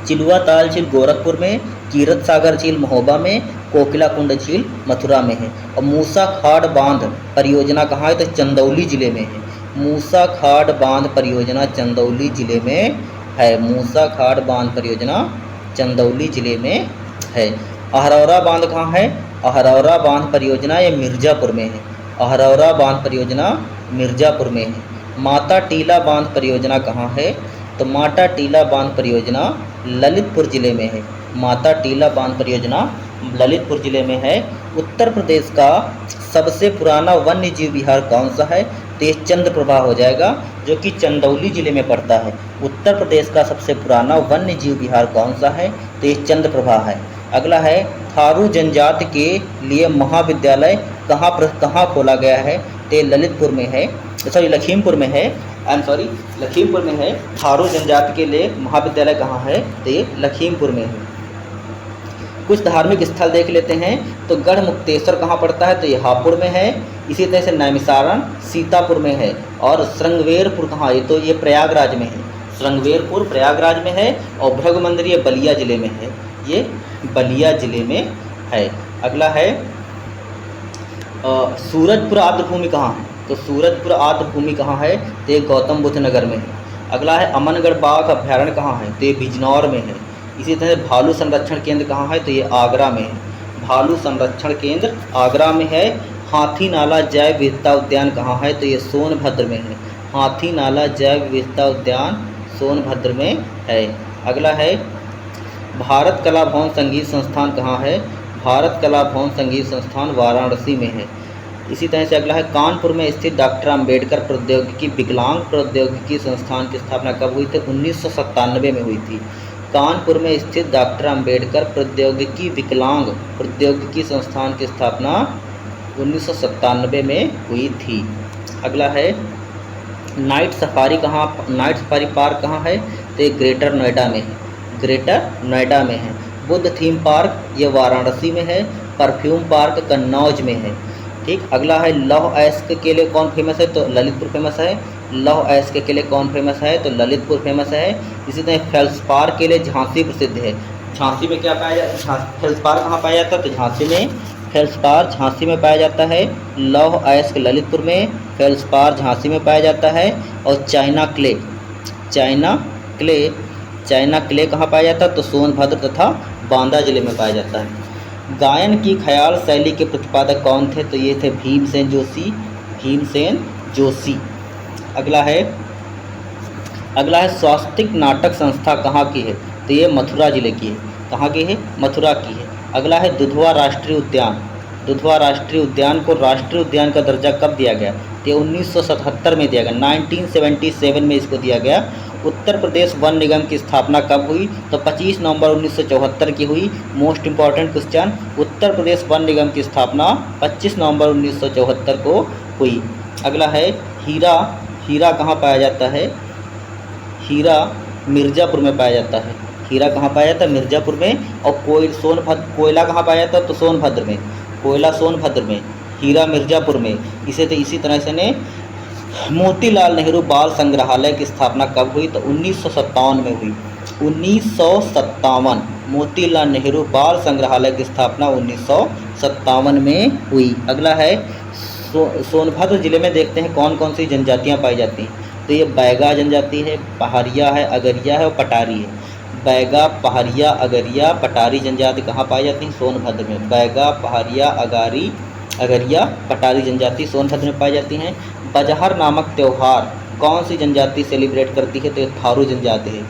चिलुआ ताल झील गोरखपुर में, कीरत सागर झील महोबा में, कोकिला कुंड झील मथुरा में है। और मूसा खाड़ बांध परियोजना कहाँ है? तो चंदौली जिले में है। मूसा खाड़ बांध परियोजना चंदौली जिले में है। मूसा खाड़ बांध परियोजना चंदौली जिले में है। अहरौरा बांध कहाँ है? अहरौरा बांध परियोजना ये मिर्ज़ापुर में है। अहरौरा बांध परियोजना मिर्ज़ापुर में है। माता टीला बांध परियोजना कहाँ है? तो माता टीला बांध परियोजना ललितपुर जिले में है। माता टीला बांध परियोजना ललितपुर जिले में है। उत्तर प्रदेश का सबसे पुराना वन्य जीव विहार कौन सा है? तो ये चंद्रप्रभा हो जाएगा, जो कि चंदौली जिले में पड़ता है। उत्तर प्रदेश का सबसे पुराना वन्य जीव विहार कौन सा है? तो ये चंद्रप्रभा है। अगला है थारू जनजाति के लिए महाविद्यालय कहाँ खोला गया है? तो ये ललितपुर में है, लखीमपुर में है। लखीमपुर में है। थारू जनजाति के लिए महाविद्यालय कहाँ है? तो ये लखीमपुर में है। कुछ धार्मिक स्थल देख लेते हैं। तो गढ़ मुक्तेश्वर कहाँ पड़ता है? तो ये हापुड़ में है। इसी तरह से नैमिसारण सीतापुर में है। और श्रृंगवेरपुर कहाँ है? तो ये प्रयागराज में है। श्रृंगवेरपुर प्रयागराज में है और भृगु मंदिर ये बलिया जिले में है, ये बलिया जिले में है। अगला है सूरजपुर आर्द्रभूमि कहाँ है, तो सूरजपुर आर्द्रभूमि कहाँ है, तो ये गौतम बुद्ध नगर में है। अगला है अमनगढ़ बाघ अभ्यारण्य कहाँ है, तो ये बिजनौर में है। इसी तरह भालू संरक्षण केंद्र कहाँ है, तो ये आगरा में है, भालू संरक्षण केंद्र आगरा में है। हाथी नाला जैव विविधता उद्यान कहाँ है, तो ये सोनभद्र में है, हाथी नाला जैव विविधता उद्यान सोनभद्र में है। अगला है भारत कला भवन संगीत संस्थान कहाँ है, भारत कला भवन संगीत संस्थान वाराणसी में है। इसी तरह से अगला है कानपुर में स्थित डॉक्टर अंबेडकर प्रौद्योगिकी विकलांग प्रौद्योगिकी संस्थान की स्थापना कब हुई थी, 1997 में हुई थी। कानपुर में स्थित डॉक्टर अंबेडकर प्रौद्योगिकी विकलांग प्रौद्योगिकी संस्थान की स्थापना 1997 में हुई थी। अगला है नाइट सफारी पार्क कहाँ है, तो ये ग्रेटर नोएडा में है, ग्रेटर नोएडा में है। बुद्ध थीम पार्क ये वाराणसी में है, परफ्यूम पार्क कन्नौज में है। ठीक, अगला है लौह अयस्क के लिए कौन फेमस है, तो ललितपुर फेमस है। लौह अयस्क के लिए कौन फेमस है, तो ललितपुर फेमस है। इसी तरह फेल्सपार के लिए झांसी प्रसिद्ध है। झांसी में क्या पाया जाता है, फेल्सपार कहाँ पाया जाता है, तो झांसी में, फेल्सपार झांसी में पाया जाता है। लौह अयस्क ललितपुर में, फेल्सपार झांसी में पाया जाता है। और चाइना क्ले कहाँ पाया जाता है, तो सोनभद्र तथा बांदा जिले में पाया जाता है। गायन की ख्याल शैली के प्रतिपादक कौन थे, तो ये थे भीमसेन जोशी। अगला है स्वास्तिक नाटक संस्था कहाँ की है, तो ये मथुरा जिले की है। कहाँ की है, मथुरा की है। अगला है दुधवा राष्ट्रीय उद्यान को राष्ट्रीय उद्यान का दर्जा कब दिया गया, तो ये 1977 में दिया गया, 1977 में इसको दिया गया। उत्तर प्रदेश वन निगम की स्थापना कब हुई, तो 25 नवंबर 1974 की हुई। Most important question, Uttar Pradesh one निगम की स्थापना 25 नवंबर 1974 को हुई। अगला है हीरा कहाँ पाया जाता है, हीरा मिर्ज़ापुर में पाया जाता है। हीरा कहाँ पाया जाता है, मिर्ज़ापुर में। और कोयला कहाँ पाया जाता है, तो सोनभद्र में, कोयला सोनभद्र में, हीरा मिर्ज़ापुर में। इसी तरह से ने मोतीलाल नेहरू बाल संग्रहालय की स्थापना कब हुई, तो 1957 में हुई, 1957। मोतीलाल नेहरू बाल संग्रहालय की स्थापना 1957 में हुई। अगला है सोनभद्र जिले में देखते हैं कौन कौन सी जनजातियां पाई जाती हैं, तो ये बैगा जनजाति है, पहाड़िया है, अगरिया है और पटारी है। बैगा, पहाड़िया, अगरिया, पटारी जनजाति कहाँ पाई जाती हैं, सोनभद्र में। बैगा, पहाड़िया, अगरिया, पटारी जनजाति सोनभद्र में पाई जाती हैं। बजहर नामक त्यौहार कौन सी जनजाति सेलिब्रेट करती है, तो ये थारू जनजाति है।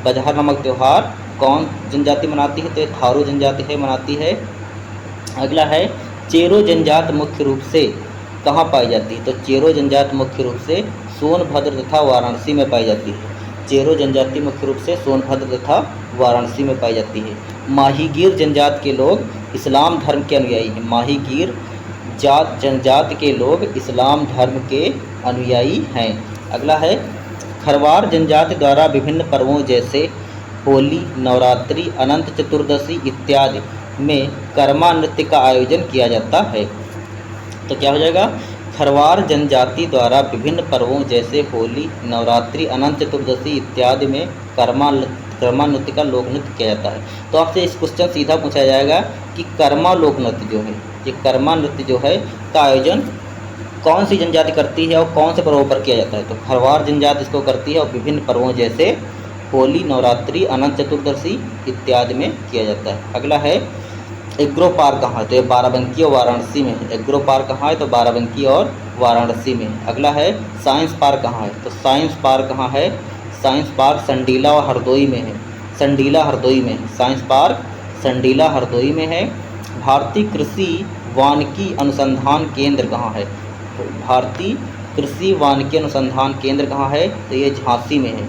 बजहर नामक त्यौहार कौन जनजाति मनाती है, तो ये थारू जनजाति है मनाती है। अगला है चेरो जनजाति मुख्य रूप से कहाँ पाई जाती है, तो चेरो जनजाति मुख्य रूप से सोनभद्र तथा वाराणसी में पाई जाती है। चेरो जनजाति मुख्य रूप से सोनभद्र तथा वाराणसी में पाई जाती है। माहीगीर जनजाति के लोग इस्लाम धर्म के अनुयायी हैं। माहीगीर जनजाति के लोग इस्लाम धर्म के अनुयायी हैं। अगला है खरवार जनजाति द्वारा विभिन्न पर्वों जैसे होली, नवरात्रि, अनंत चतुर्दशी इत्यादि में कर्मा नृत्य का आयोजन किया जाता है। तो क्या हो जाएगा, खरवार जनजाति द्वारा विभिन्न पर्वों जैसे होली, नवरात्रि, अनंत चतुर्दशी इत्यादि में कर्मा नृत्य का लोक नृत्य किया जाता है। तो आपसे इस क्वेश्चन सीधा पूछा जाएगा कि कर्मा लोक नृत्य जो है, ये कर्मा नृत्य जो है का आयोजन कौन सी जनजाति करती है और कौन से पर्वों पर किया जाता है, तो खरवार जनजाति इसको करती है और विभिन्न पर्वों जैसे होली, नवरात्रि, अनंत चतुर्दशी इत्यादि में किया जाता है। अगला है एग्रो पार्क कहाँ है, तो ये बाराबंकी और वाराणसी में है। एग्रो पार्क कहाँ है, तो बाराबंकी और वाराणसी में। अगला है साइंस पार्क कहाँ है, तो साइंस पार्क कहाँ है, साइंस पार्क संडीला और हरदोई में है। संडीला हरदोई में, साइंस पार्क संडीला हरदोई में है। भारतीय कृषि वानिकी अनुसंधान केंद्र कहाँ है, तो भारतीय कृषि वानिकी अनुसंधान केंद्र कहाँ है, तो ये झांसी में है।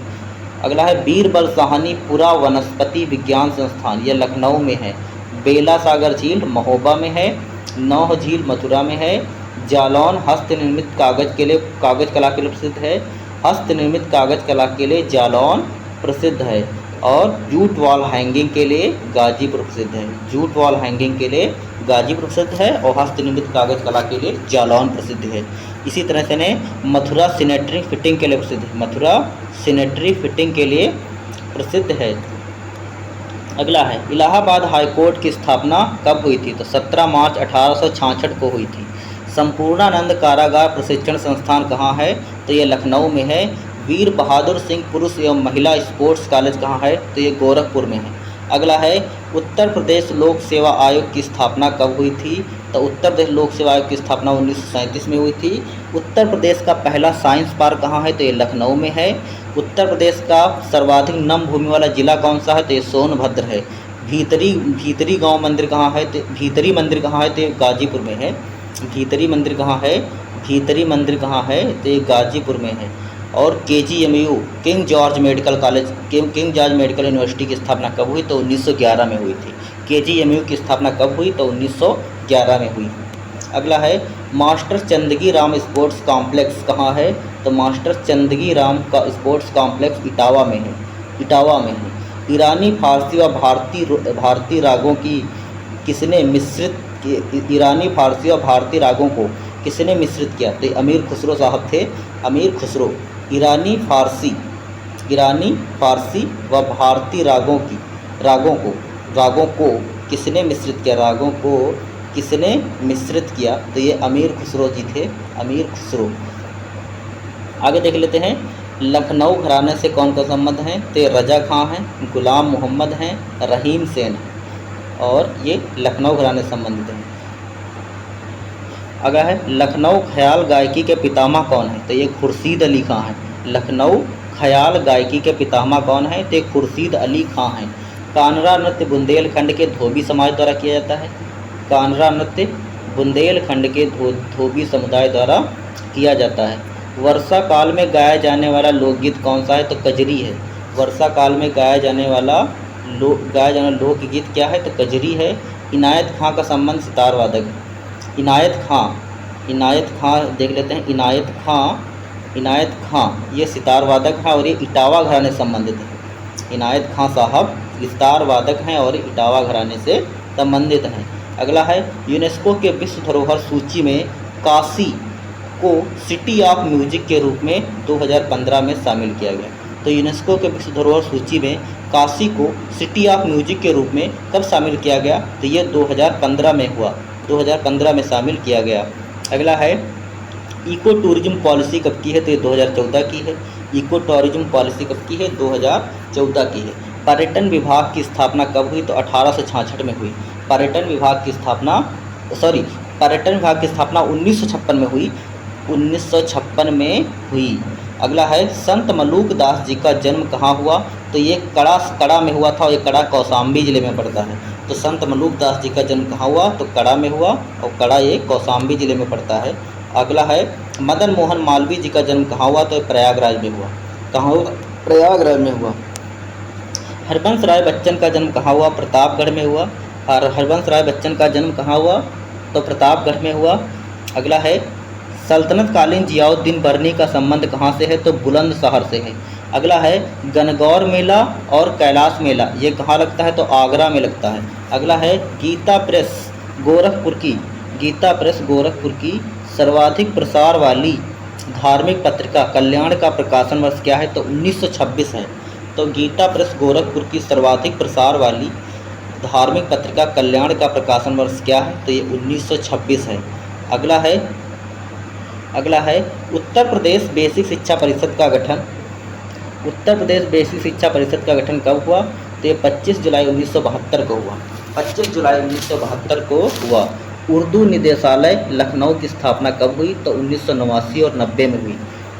अगला है बीरबल साहनी पुरा वनस्पति विज्ञान संस्थान, यह लखनऊ में है। बेला सागर झील महोबा में है। नौह झील मथुरा में है। जालौन हस्तनिर्मित कागज कला के लिए प्रसिद्ध है। हस्तनिर्मित कागज कला के लिए जालौन प्रसिद्ध है। और जूट वॉल हैंगिंग के लिए गाजीपुर प्रसिद्ध है। जूट वॉल हैंगिंग के लिए गाजीपुर प्रसिद्ध है और हस्तनिर्मित कागज कला के लिए जालौन प्रसिद्ध है। इसी तरह से ने मथुरा सैनिटरी फिटिंग के लिए प्रसिद्ध है। मथुरा सैनिटरी फिटिंग के लिए प्रसिद्ध है। अगला है इलाहाबाद हाई कोर्ट की स्थापना कब हुई थी? तो 17 मार्च 1866 को हुई थी। संपूर्णानंद कारागार प्रशिक्षण संस्थान कहाँ है? तो ये लखनऊ में है। वीर बहादुर सिंह पुरुष एवं महिला स्पोर्ट्स कॉलेज कहाँ है? तो ये गोरखपुर में है। अगला है उत्तर प्रदेश लोक सेवा आयोग की स्थापना कब हुई थी? तो उत्तर प्रदेश लोक सेवा आयोग की स्थापना 1937 में हुई थी। उत्तर प्रदेश का पहला साइंस पार्क कहाँ है? तो ये लखनऊ में है। उत्तर प्रदेश का सर्वाधिक नम भूमि वाला जिला कौन सा है? तो ये सोनभद्र है। भीतरी गांव मंदिर कहाँ है? तो भीतरी मंदिर कहाँ है? तो ये गाजीपुर में है। भीतरी मंदिर कहाँ है? भीतरी मंदिर कहाँ है? तो ये गाजीपुर में है। और KGMU king George medical college king George medical university की स्थापना कब हुई? तो 1911 में हुई थी। KGMU की स्थापना कब हुई? तो 1911 में हुई। अगला है master Chandgi Ram sports complex कहाँ है? तो मास्टर चंदगी राम का स्पोर्ट्स कॉम्प्लेक्स इटावा में है। इटावा में है। ईरानी फारसी व भारतीय रागों की किसने मिश्रित ईरानी फारसी और भारतीय रागों को किसने मिश्रित किया? तो अमीर खुसरो साहब थे। अमीर खुसरो। ईरानी फारसी व भारतीय रागों को किसने मिश्रित किया? रागों को किसने मिश्रित किया? तो ये अमीर खुसरो जी थे। अमीर खुसरो। आगे देख लेते हैं लखनऊ घराने से कौन का संबंध है? तो ये रजा खां हैं, गुलाम मोहम्मद हैं, रहीम सेन हैं और ये लखनऊ घराने से संबंधित हैं। अगला है लखनऊ ख्याल गायकी के पितामह कौन है? तो ये खुर्शीद अली खां हैं। लखनऊ ख्याल गायकी के पितामह कौन है? तो ये खुर्शीद अली खां हैं। कानरा नृत्य बुंदेलखंड के धोबी समाज द्वारा किया जाता है। कानरा नृत्य बुंदेलखंड के धोबी समुदाय द्वारा किया जाता है। वर्षा काल में गाया जाने वाला लोकगीत कौन सा है? तो कजरी है। वर्षा काल में गाया जाने वाला लोकगीत क्या है? तो कजरी है। इनायत खां का संबंध सितार वादक है। इनायत खां देख लेते हैं। इनायत खां ये सितार वादक है और ये इटावा घराने से संबंधित है। इनायत खां साहब सितार वादक हैं और इटावा घराने से संबंधित हैं। अगला है यूनेस्को के विश्व धरोहर सूची में काशी को सिटी ऑफ म्यूजिक के रूप में 2015 में शामिल किया गया। तो यूनेस्को के विश्व धरोहर सूची में काशी को सिटी ऑफ म्यूजिक के रूप में कब शामिल किया गया? तो ये 2015 में हुआ। 2015 में शामिल किया गया। अगला है इको टूरिज्म पॉलिसी कब की है? तो ये 2014 की है। इको टूरिज्म पॉलिसी कब की है? 2014 की है। पर्यटन विभाग की स्थापना कब हुई? तो 1866 में हुई। पर्यटन विभाग की स्थापना 1956 में हुई। 1956 में हुई। अगला है संत मलूक दास जी का जन्म कहाँ हुआ? तो ये कड़ा में हुआ था और ये कड़ा कौशाम्बी जिले में पड़ता है। तो संत मलूक दास जी का जन्म कहाँ हुआ? तो कड़ा में हुआ और कड़ा ये कौशाम्बी जिले में पड़ता है। अगला है मदन मोहन मालवीय जी का जन्म कहाँ हुआ? तो प्रयागराज में हुआ। कहाँ हुआ? प्रयागराज में हुआ। हरबंस राय बच्चन का जन्म कहाँ हुआ? प्रतापगढ़ में हुआ। और हरबंस राय बच्चन का जन्म कहाँ हुआ? तो प्रतापगढ़ में हुआ। अगला है सल्तनत कालीन जियाउद्दीन बरनी का संबंध कहाँ से है? तो बुलंदशहर से है। अगला है गणगौर मेला और कैलाश मेला ये कहाँ लगता है? तो आगरा में लगता है। अगला है गीता प्रेस गोरखपुर की सर्वाधिक प्रसार वाली धार्मिक पत्रिका कल्याण का प्रकाशन वर्ष क्या है? तो 1926 है। तो गीता प्रेस गोरखपुर की सर्वाधिक प्रसार वाली धार्मिक पत्रिका कल्याण का प्रकाशन वर्ष क्या है? तो ये 1926 है। अगला है उत्तर प्रदेश बेसिक शिक्षा परिषद का गठन। उत्तर प्रदेश बेसिक शिक्षा परिषद का गठन कब हुआ? तो ये 25 जुलाई 1972 को हुआ। 25 जुलाई 1972 को हुआ। उर्दू निदेशालय लखनऊ की स्थापना कब हुई? तो 1989 और 90 में हुई।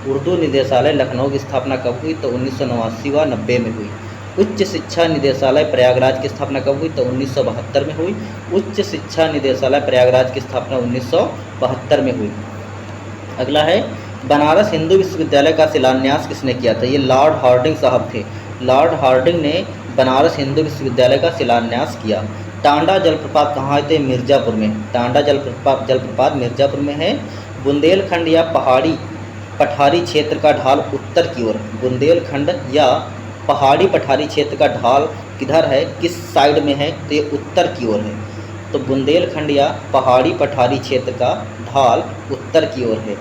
उर्दू निदेशालय लखनऊ की स्थापना कब हुई? तो 1989 व 90 में हुई। उच्च शिक्षा निदेशालय प्रयागराज की स्थापना कब हुई? तो 1972 में हुई। उच्च शिक्षा निदेशालय प्रयागराज की स्थापना 1972 में हुई। अगला है बनारस हिंदू विश्वविद्यालय का शिलान्यास किसने किया था? ये लॉर्ड हार्डिंग साहब थे। लॉर्ड हार्डिंग ने बनारस हिंदू विश्वविद्यालय का शिलान्यास किया। टांडा जलप्रपात कहाँ है? तो मिर्ज़ापुर में। टांडा जलप्रपात मिर्ज़ापुर में है। बुंदेलखंड या पठारी क्षेत्र का ढाल उत्तर की ओर। बुंदेलखंड या पहाड़ी पठारी क्षेत्र का ढाल किधर है, किस साइड में है, तो ये उत्तर की ओर है। तो बुंदेलखंड या पहाड़ी पठारी क्षेत्र का ढाल उत्तर की ओर है।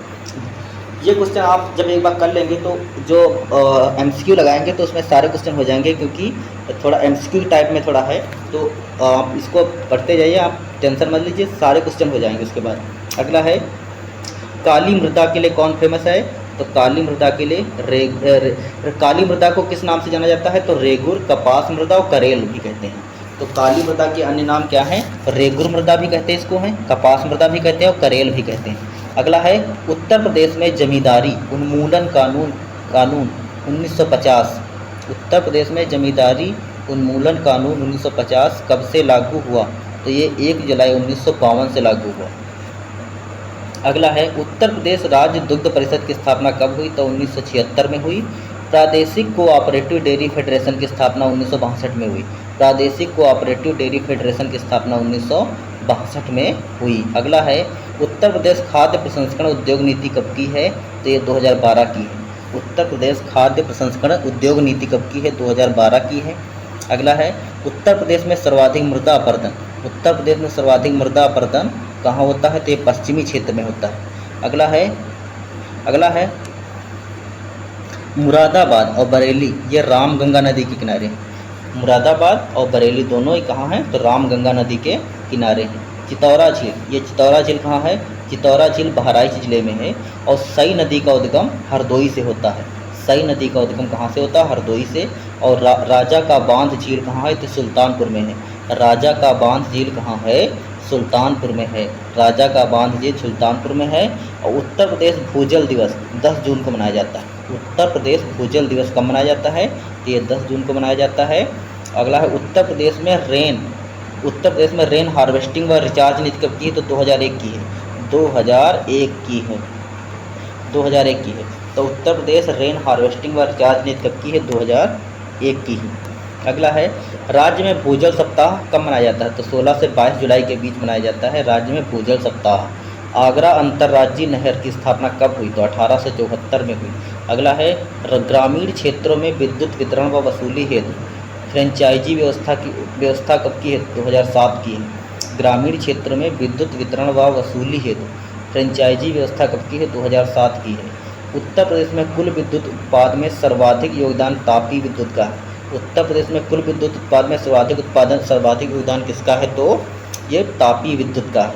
ये क्वेश्चन आप जब एक बार कर लेंगे तो जो एमसीक्यू लगाएंगे तो उसमें सारे क्वेश्चन हो जाएंगे, क्योंकि थोड़ा एमसीक्यू टाइप में थोड़ा है। तो आप इसको पढ़ते जाइए, आप टेंशन मत लीजिए, सारे क्वेश्चन हो जाएंगे। उसके बाद अगला है, काली मृदा के लिए कौन फेमस है, तो काली मृदा के लिए काली मृदा को किस नाम से जाना जाता है, तो रेगुर, कपास मृदा और करेल भी कहते हैं। तो काली मृदा के अन्य नाम क्या हैं, रेगुर मृदा भी कहते हैं इसको हैं, कपास मृदा भी कहते हैं और करेल भी कहते हैं। अगला है, उत्तर प्रदेश में जमींदारी उन्मूलन कानून 1950, उत्तर प्रदेश में जमींदारी उन्मूलन कानून 1950 कब से लागू हुआ, तो ये 1 जुलाई 1952 से लागू हुआ। अगला है, उत्तर प्रदेश राज्य दुग्ध परिषद की स्थापना कब हुई, तो 1976 में हुई। प्रादेशिक कोऑपरेटिव डेयरी फेडरेशन की स्थापना 1962 में हुई। प्रादेशिक कोऑपरेटिव डेयरी फेडरेशन की स्थापना 1962 में हुई। अगला है, उत्तर प्रदेश खाद्य प्रसंस्करण उद्योग नीति कब की है, तो ये 2012 की है। उत्तर प्रदेश खाद्य प्रसंस्करण उद्योग नीति कब की है, 2012 की है। अगला है, उत्तर प्रदेश में सर्वाधिक मृदा अपरदन, उत्तर प्रदेश में सर्वाधिक मृदा अपरदन कहाँ होता है, तो ये पश्चिमी क्षेत्र में होता है। अगला है मुरादाबाद और बरेली, ये रामगंगा नदी के किनारे हैं। मुरादाबाद और बरेली दोनों ही कहाँ हैं, तो रामगंगा नदी के किनारे हैं। चितौरा झील, ये चितौरा झील कहाँ है, चितौरा झील बहराइच जिले में है। और सई नदी का उद्गम हरदोई से होता है। सई नदी का उद्गम कहाँ से होता है, हरदोई से। और राजा का बांध झील कहाँ है, तो सुल्तानपुर में है। राजा का बांध झील कहाँ है, सुल्तानपुर में है। राजा का बांध झील सुल्तानपुर में है। और उत्तर प्रदेश भूजल दिवस 10 जून को मनाया जाता है। उत्तर प्रदेश भूजल दिवस कब मनाया जाता है, तो ये 10 जून को मनाया जाता है। अगला है, उत्तर प्रदेश में रेन हार्वेस्टिंग व रिचार्ज नीति कब की है, तो 2001 की है। 2001 की है। 2001 की है। तो उत्तर प्रदेश रेन हार्वेस्टिंग व रिचार्ज नीति कब की है, 2001 की है। अगला है, राज्य में भूजल सप्ताह कब मनाया जाता है, तो 16 से 22 जुलाई के बीच मनाया जाता है राज्य में भूजल सप्ताह। आगरा अंतर्राज्यीय नहर की स्थापना कब हुई, तो 1874 में हुई। अगला है, ग्रामीण क्षेत्रों में विद्युत वितरण व वसूली हेतु फ्रेंचाइजी व्यवस्था कब की है, 2007 की है। ग्रामीण क्षेत्रों में विद्युत वितरण व वसूली हेतु फ्रेंचाइजी व्यवस्था कब की है, 2007 की है। उत्तर प्रदेश में कुल विद्युत उत्पादन में सर्वाधिक योगदान तापी विद्युत का है। उत्तर प्रदेश में कुल विद्युत उत्पादन में सर्वाधिक योगदान किसका है, तो ये तापी विद्युत का है।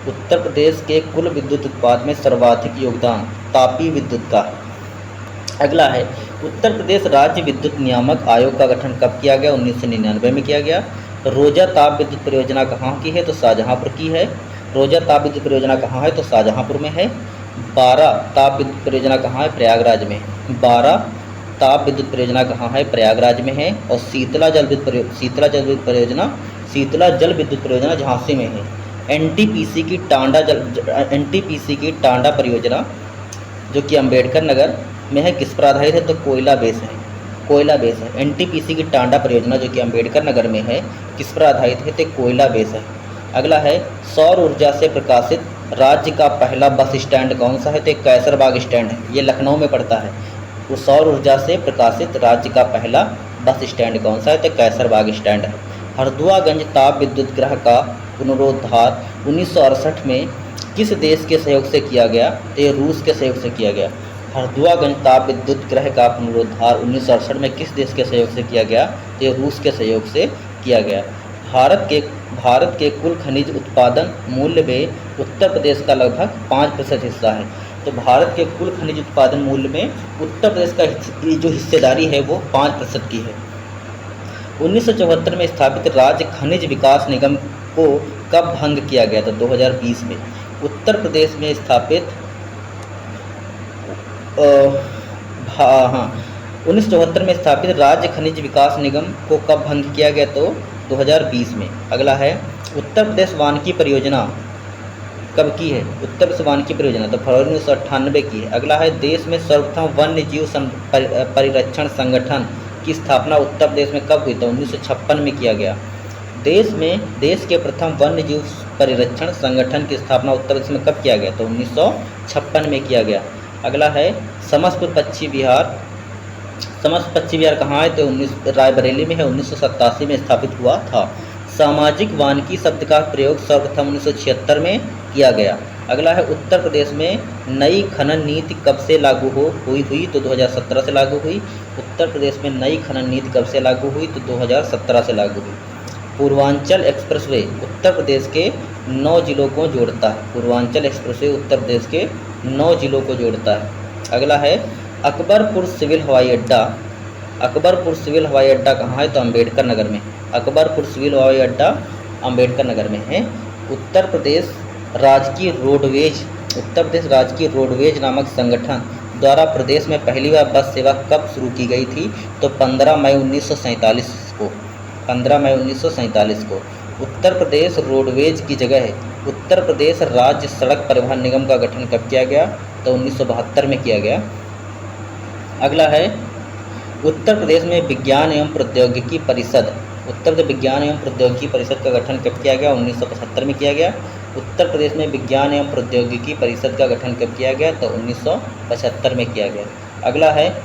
उत्तर प्रदेश के कुल विद्युत उत्पादन में सर्वाधिक योगदान तापी विद्युत का है। अगला है, उत्तर प्रदेश राज्य विद्युत नियामक आयोग का गठन कब किया गया, 1999 में किया गया। रोजा ताप विद्युत परियोजना कहाँ की है, तो शाहजहाँपुर की है। रोजा ताप विद्युत परियोजना कहाँ है, तो शाहजहाँपुर में है। 12 ताप विद्युत परियोजना कहाँ है, प्रयागराज में। 12 ताप विद्युत परियोजना कहाँ है, प्रयागराज में है। और शीतला जल विद्युत परियोजना झांसी में है। एनटीपीसी की टांडा परियोजना जो कि अंबेडकर नगर में है, किस पर आधारित है, तो कोयला बेस है। एनटीपीसी की टांडा परियोजना जो कि अंबेडकर नगर में है, किस पर आधारित है, तो कोयला बेस है। अगला है, सौर ऊर्जा से प्रकाशित राज्य का पहला बस स्टैंड कौन सा है, तो कैसरबाग स्टैंड है। ये लखनऊ में पड़ता है। तो सौर ऊर्जा से प्रकाशित राज्य का पहला बस स्टैंड कौन सा है, तो कैसरबाग स्टैंड है। हरदुआगंज ताप विद्युत गृह का पुनरुद्धार 1968 में किस देश के सहयोग से किया गया, तो ये रूस के सहयोग से किया गया। हरदुआगंज ताप विद्युत गृह का पुनरुद्धार 1968 में किस देश के सहयोग से किया गया, तो ये रूस के सहयोग से किया गया। भारत के कुल खनिज उत्पादन मूल्य में उत्तर प्रदेश का लगभग 5% हिस्सा है। तो भारत के कुल खनिज उत्पादन मूल्य में उत्तर प्रदेश का जो हिस्सेदारी है वो 5% की है। 1974 में स्थापित राज्य खनिज विकास निगम को कब भंग किया गया था, 2020 में। उत्तर प्रदेश में स्थापित 1974 में स्थापित राज्य खनिज विकास निगम को कब भंग किया गया, तो 2020 में। अगला है, उत्तर प्रदेश वानिकी परियोजना कब की है, उत्तर प्रदेश वानिकी परियोजना तो फरवरी 1998 की है। अगला है, देश में सर्वप्रथम वन्य जीव परिरक्षण संगठन की स्थापना उत्तर प्रदेश में कब हुई, तो 1956 में किया गया। देश के प्रथम वन्य जीव परिरक्षण संगठन की स्थापना उत्तर प्रदेश में कब किया गया, तो 1956 में किया गया। अगला है, समस्तपुर समस्त पश्चिम विहार कहाँ है? तो रायबरेली में है, 1987 में स्थापित हुआ था। सामाजिक वानिकी शब्द का प्रयोग सर्वप्रथम 1976 में किया गया। अगला है उत्तर प्रदेश में नई खनन नीति कब से लागू हुई? तो 2017 से लागू हुई। उत्तर प्रदेश में नई खनन नीति कब से लागू हुई? तो 2017 से लागू हुई। पूर्वांचल एक्सप्रेसवे उत्तर प्रदेश के 9 जिलों को जोड़ता है। पूर्वांचल एक्सप्रेसवे उत्तर प्रदेश के 9 जिलों को जोड़ता है। अगला है अकबरपुर सिविल हवाई अड्डा। अकबरपुर सिविल हवाई अड्डा कहाँ है? तो अम्बेडकर नगर में। अकबरपुर सिविल हवाई अड्डा अम्बेडकर नगर में है। उत्तर प्रदेश राजकीय रोडवेज नामक संगठन द्वारा प्रदेश में पहली बार बस सेवा कब शुरू की गई थी? तो 15 मई 1947 को। 15 मई 1947 को। उत्तर प्रदेश रोडवेज की जगह उत्तर प्रदेश राज्य सड़क परिवहन निगम का गठन कब किया गया? तो 1972 में किया गया। अगला है उत्तर प्रदेश में विज्ञान एवं प्रौद्योगिकी परिषद। उत्तर प्रदेश विज्ञान एवं प्रौद्योगिकी परिषद का गठन कब किया गया? 1975 में किया गया। उत्तर प्रदेश में विज्ञान एवं प्रौद्योगिकी परिषद का गठन कब किया गया? तो 1975 में किया गया। अगला है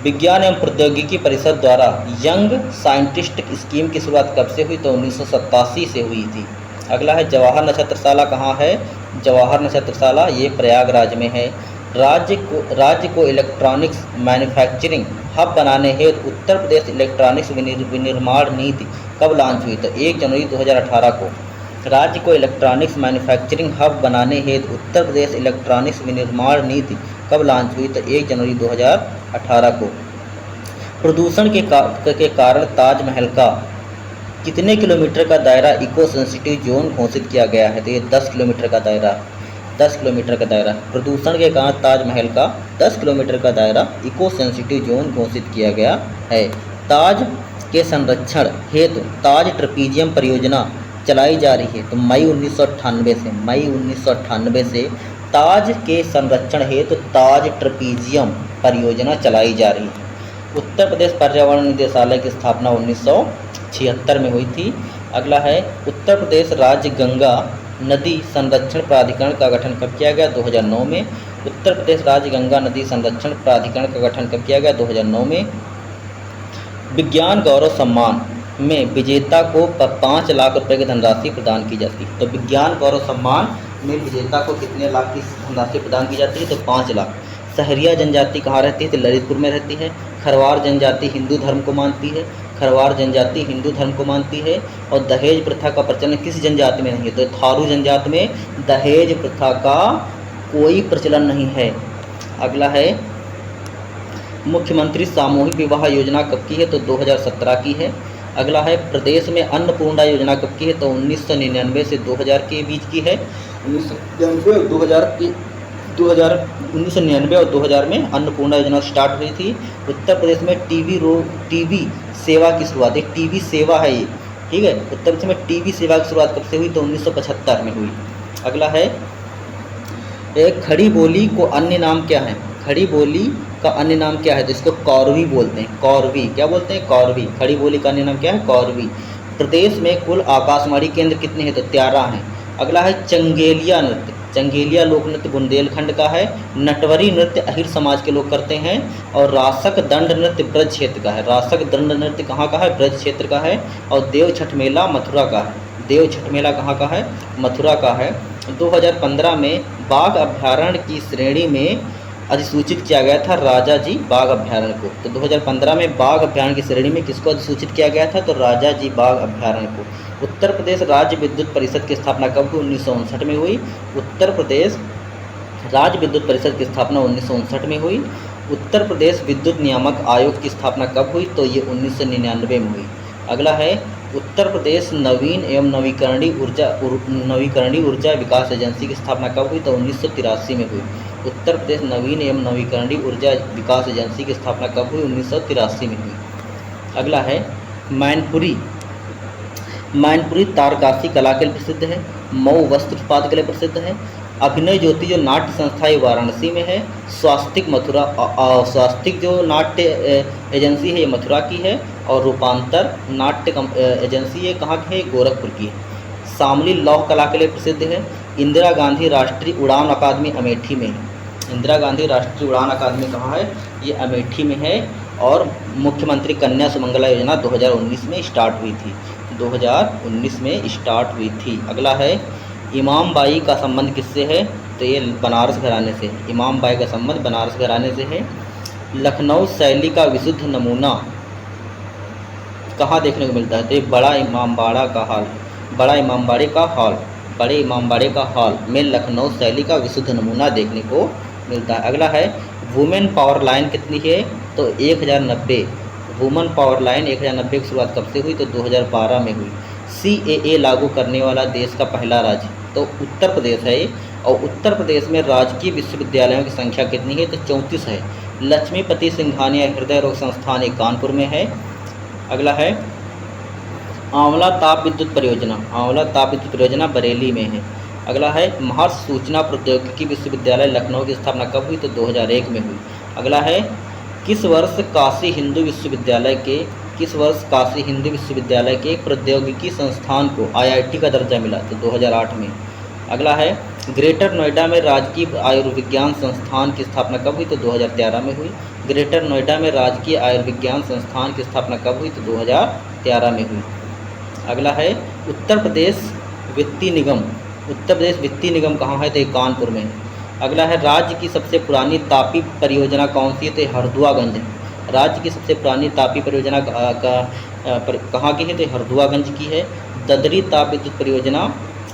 विज्ञान एवं प्रौद्योगिकी परिषद द्वारा यंग साइंटिस्ट स्कीम की शुरुआत कब से हुई? तो 1987 से हुई थी। अगला है जवाहर नक्षत्रशाला कहाँ है? जवाहर नक्षत्रशाला ये प्रयागराज में है। राज्य को इलेक्ट्रॉनिक्स मैन्युफैक्चरिंग हब बनाने हेतु उत्तर प्रदेश इलेक्ट्रॉनिक्स विनिर्माण नीति कब लॉन्च हुई? तो 1 जनवरी 2018 को। राज्य को इलेक्ट्रॉनिक्स मैन्युफैक्चरिंग हब बनाने हेतु उत्तर प्रदेश इलेक्ट्रॉनिक्स विनिर्माण नीति कब लॉन्च हुई? तो 1 जनवरी 2018 को। प्रदूषण के कारण ताजमहल का कितने किलोमीटर का दायरा इको सेंसिटिव जोन घोषित किया गया है? तो ये 10 किलोमीटर का दायरा। 10 किलोमीटर का दायरा। प्रदूषण के कारण ताजमहल का 10 किलोमीटर का दायरा इको सेंसिटिव जोन घोषित किया गया है। ताज के संरक्षण हेतु ताज ट्रपीजियम परियोजना चलाई जा रही है। तो मई 1998 से ताज के संरक्षण हेतु ताज ट्रपीजियम परियोजना चलाई जा रही है। उत्तर प्रदेश पर्यावरण निदेशालय की स्थापना 1976 में हुई थी। अगला है उत्तर प्रदेश राज्य गंगा नदी संरक्षण प्राधिकरण का गठन कब किया गया? 2009 में। उत्तर प्रदेश राज्य गंगा नदी संरक्षण प्राधिकरण का गठन कब किया गया? 2009 में। विज्ञान गौरव सम्मान में विजेता को 5 लाख रुपए की धनराशि प्रदान की जाती है। तो विज्ञान गौरव सम्मान में विजेता को कितने लाख की धनराशि प्रदान की जाती है? तो 5 लाख। सहरिया जनजाति कहाँ रहती है? तो ललितपुर में रहती है। खरवार जनजाति हिंदू धर्म को मानती है। खरवार जनजाति हिंदू धर्म को मानती है। और दहेज प्रथा का प्रचलन किस जनजाति में नहीं है? तो थारू जनजाति में दहेज प्रथा का कोई प्रचलन नहीं है। अगला है मुख्यमंत्री सामूहिक विवाह योजना कब की है? तो 2017 की है। अगला है प्रदेश में अन्नपूर्णा योजना कब की है? तो 1999 से 2000 के बीच की है। 1999 और 2000 में अन्नपूर्णा योजना स्टार्ट हुई थी। उत्तर प्रदेश में टीबी सेवा की शुरुआत, एक टीबी सेवा है ये, ठीक है। उत्तर प्रदेश में टीबी सेवा की शुरुआत कब से हुई? तो 1975 में हुई। अगला है एक खड़ी बोली को अन्य नाम क्या है? खड़ी बोली का अन्य नाम क्या है? तो इसको कौरवी बोलते हैं। कौरवी क्या बोलते हैं? कौरवी। खड़ी बोली का अन्य नाम क्या है? कौरवी। प्रदेश में कुल आकाशवाणी केंद्र कितने हैं? तो 13 हैं। अगला है चंगेलिया नृत्य। चंगेलिया लोक नृत्य बुंदेलखंड का है। नटवरी नृत्य अहिर समाज के लोग करते हैं। और रासक दंड नृत्य ब्रज क्षेत्र का है। रासक दंड नृत्य कहाँ का है? ब्रज क्षेत्र का है। और देव छठ मेला मथुरा का है। देव छठ मेला कहाँ का है? मथुरा का है। 2015 में बाघ अभ्यारण्य की श्रेणी में अधिसूचित किया गया था राजा जी बाघ अभ्यारण्य को। तो 2015 में बाघ अभ्यारण्य की श्रेणी में किसको अधिसूचित किया गया था? तो राजा जी बाघ अभ्यारण्य को। उत्तर प्रदेश राज्य विद्युत परिषद की स्थापना कब हुई? 1959 में हुई। उत्तर प्रदेश राज्य विद्युत परिषद की स्थापना 1959 में हुई। उत्तर प्रदेश विद्युत नियामक आयोग की स्थापना कब हुई? तो ये 1999 में हुई। अगला है उत्तर प्रदेश नवीन एवं नवीकरणीय ऊर्जा विकास एजेंसी की स्थापना कब हुई? तो 1983 में हुई। उत्तर प्रदेश नवीन एवं नवीकरणीय ऊर्जा विकास एजेंसी की स्थापना कब हुई? 1983 में हुई। अगला है मैनपुरी। मैनपुरी तारकाशी कला के लिए प्रसिद्ध है। मऊ वस्त्र उत्पाद के लिए प्रसिद्ध है। अभिनय ज्योति जो नाट्य संस्था है वाराणसी में है। स्वास्तिक जो नाट्य एजेंसी है ये मथुरा की है। और रूपांतर नाट्य एजेंसी ये कहाँ की है? गोरखपुर की है। शामली लौह कला के लिए प्रसिद्ध है। इंदिरा गांधी राष्ट्रीय उड़ान अकादमी अमेठी में है। इंदिरा गांधी राष्ट्रीय उड़ान अकादमी कहाँ है? ये अमेठी में है। और मुख्यमंत्री कन्या सुमंगला योजना 2019 में स्टार्ट हुई थी, 2019 में स्टार्ट हुई थी। अगला है इमाम बाई का संबंध किससे है, तो ये बनारस घराने से, इमाम बाई का संबंध बनारस घराने से है। लखनऊ शैली का विशुद्ध नमूना कहाँ देखने को मिलता है, तो ये बड़ा इमामबाड़ा का हॉल, बड़ा इमामबाड़े का हॉल, बड़े इमामबाड़े का हॉल में लखनऊ शैली का विशुद्ध नमूना देखने को मिलता है। अगला है वुमेन पावर लाइन कितनी है, तो 1090। वुमेन पावर लाइन 1090 की शुरुआत कब से हुई, तो 2012 में हुई। CAA लागू करने वाला देश का पहला राज्य, तो उत्तर प्रदेश है ये, और उत्तर प्रदेश में राजकीय विश्वविद्यालयों की संख्या कितनी है, तो 34 है। लक्ष्मीपति सिंघानिया हृदय रोग संस्थान एक कानपुर में है। अगला है आंवला ताप विद्युत परियोजना, आंवला ताप विद्युत परियोजना बरेली में है। अगला है महर्षि सूचना प्रौद्योगिकी विश्वविद्यालय लखनऊ की स्थापना कब हुई, तो 2001 में हुई। अगला है किस वर्ष काशी हिंदू विश्वविद्यालय के, किस वर्ष काशी हिंदू विश्वविद्यालय के प्रौद्योगिकी संस्थान को IIT का दर्जा मिला, तो 2008 में। अगला है ग्रेटर नोएडा में राजकीय आयुर्विज्ञान संस्थान की स्थापना कब हुई, तो 2013 में हुई। ग्रेटर नोएडा में राजकीय आयुर्विज्ञान संस्थान की स्थापना कब हुई, तो 2013 में हुई। अगला है उत्तर प्रदेश वित्तीय निगम, उत्तर प्रदेश वित्तीय निगम कहाँ है, तो ये कानपुर में है। अगला है राज्य की सबसे पुरानी तापी परियोजना कौन सी है, तो हरदुआगंज है। राज्य की सबसे पुरानी तापी परियोजना कहाँ की है, तो हरदुआगंज की है। ददरी ताप विद्युत परियोजना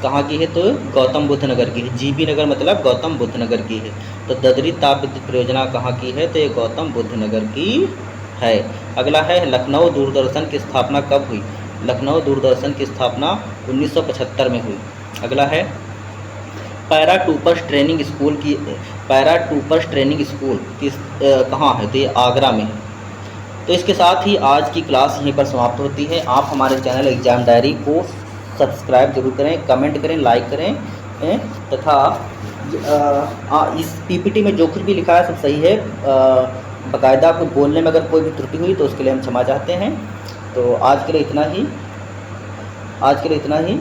कहाँ की है, तो गौतम बुद्ध नगर की है। GB नगर मतलब गौतम बुद्ध नगर की है। तो ददरी ताप विद्युत परियोजना कहाँ की है, तो ये गौतम बुद्ध नगर की है। अगला है लखनऊ दूरदर्शन की स्थापना कब हुई, लखनऊ दूरदर्शन की स्थापना 1975 में हुई। अगला है पैराट्रूपर्स ट्रेनिंग स्कूल की, पैराट्रूपर्स ट्रेनिंग स्कूल किस कहाँ है, तो ये आगरा में है। तो इसके साथ ही आज की क्लास यहीं पर समाप्त होती है। आप हमारे चैनल एग्जाम डायरी को सब्सक्राइब जरूर करें, कमेंट करें, लाइक करें तथा इस PPT में जो कुछ भी लिखा है सब सही है। बाकायदा को बोलने में अगर कोई भी त्रुटि हुई तो उसके लिए हम क्षमा चाहते हैं। तो आज के लिए इतना ही, आज के लिए इतना ही।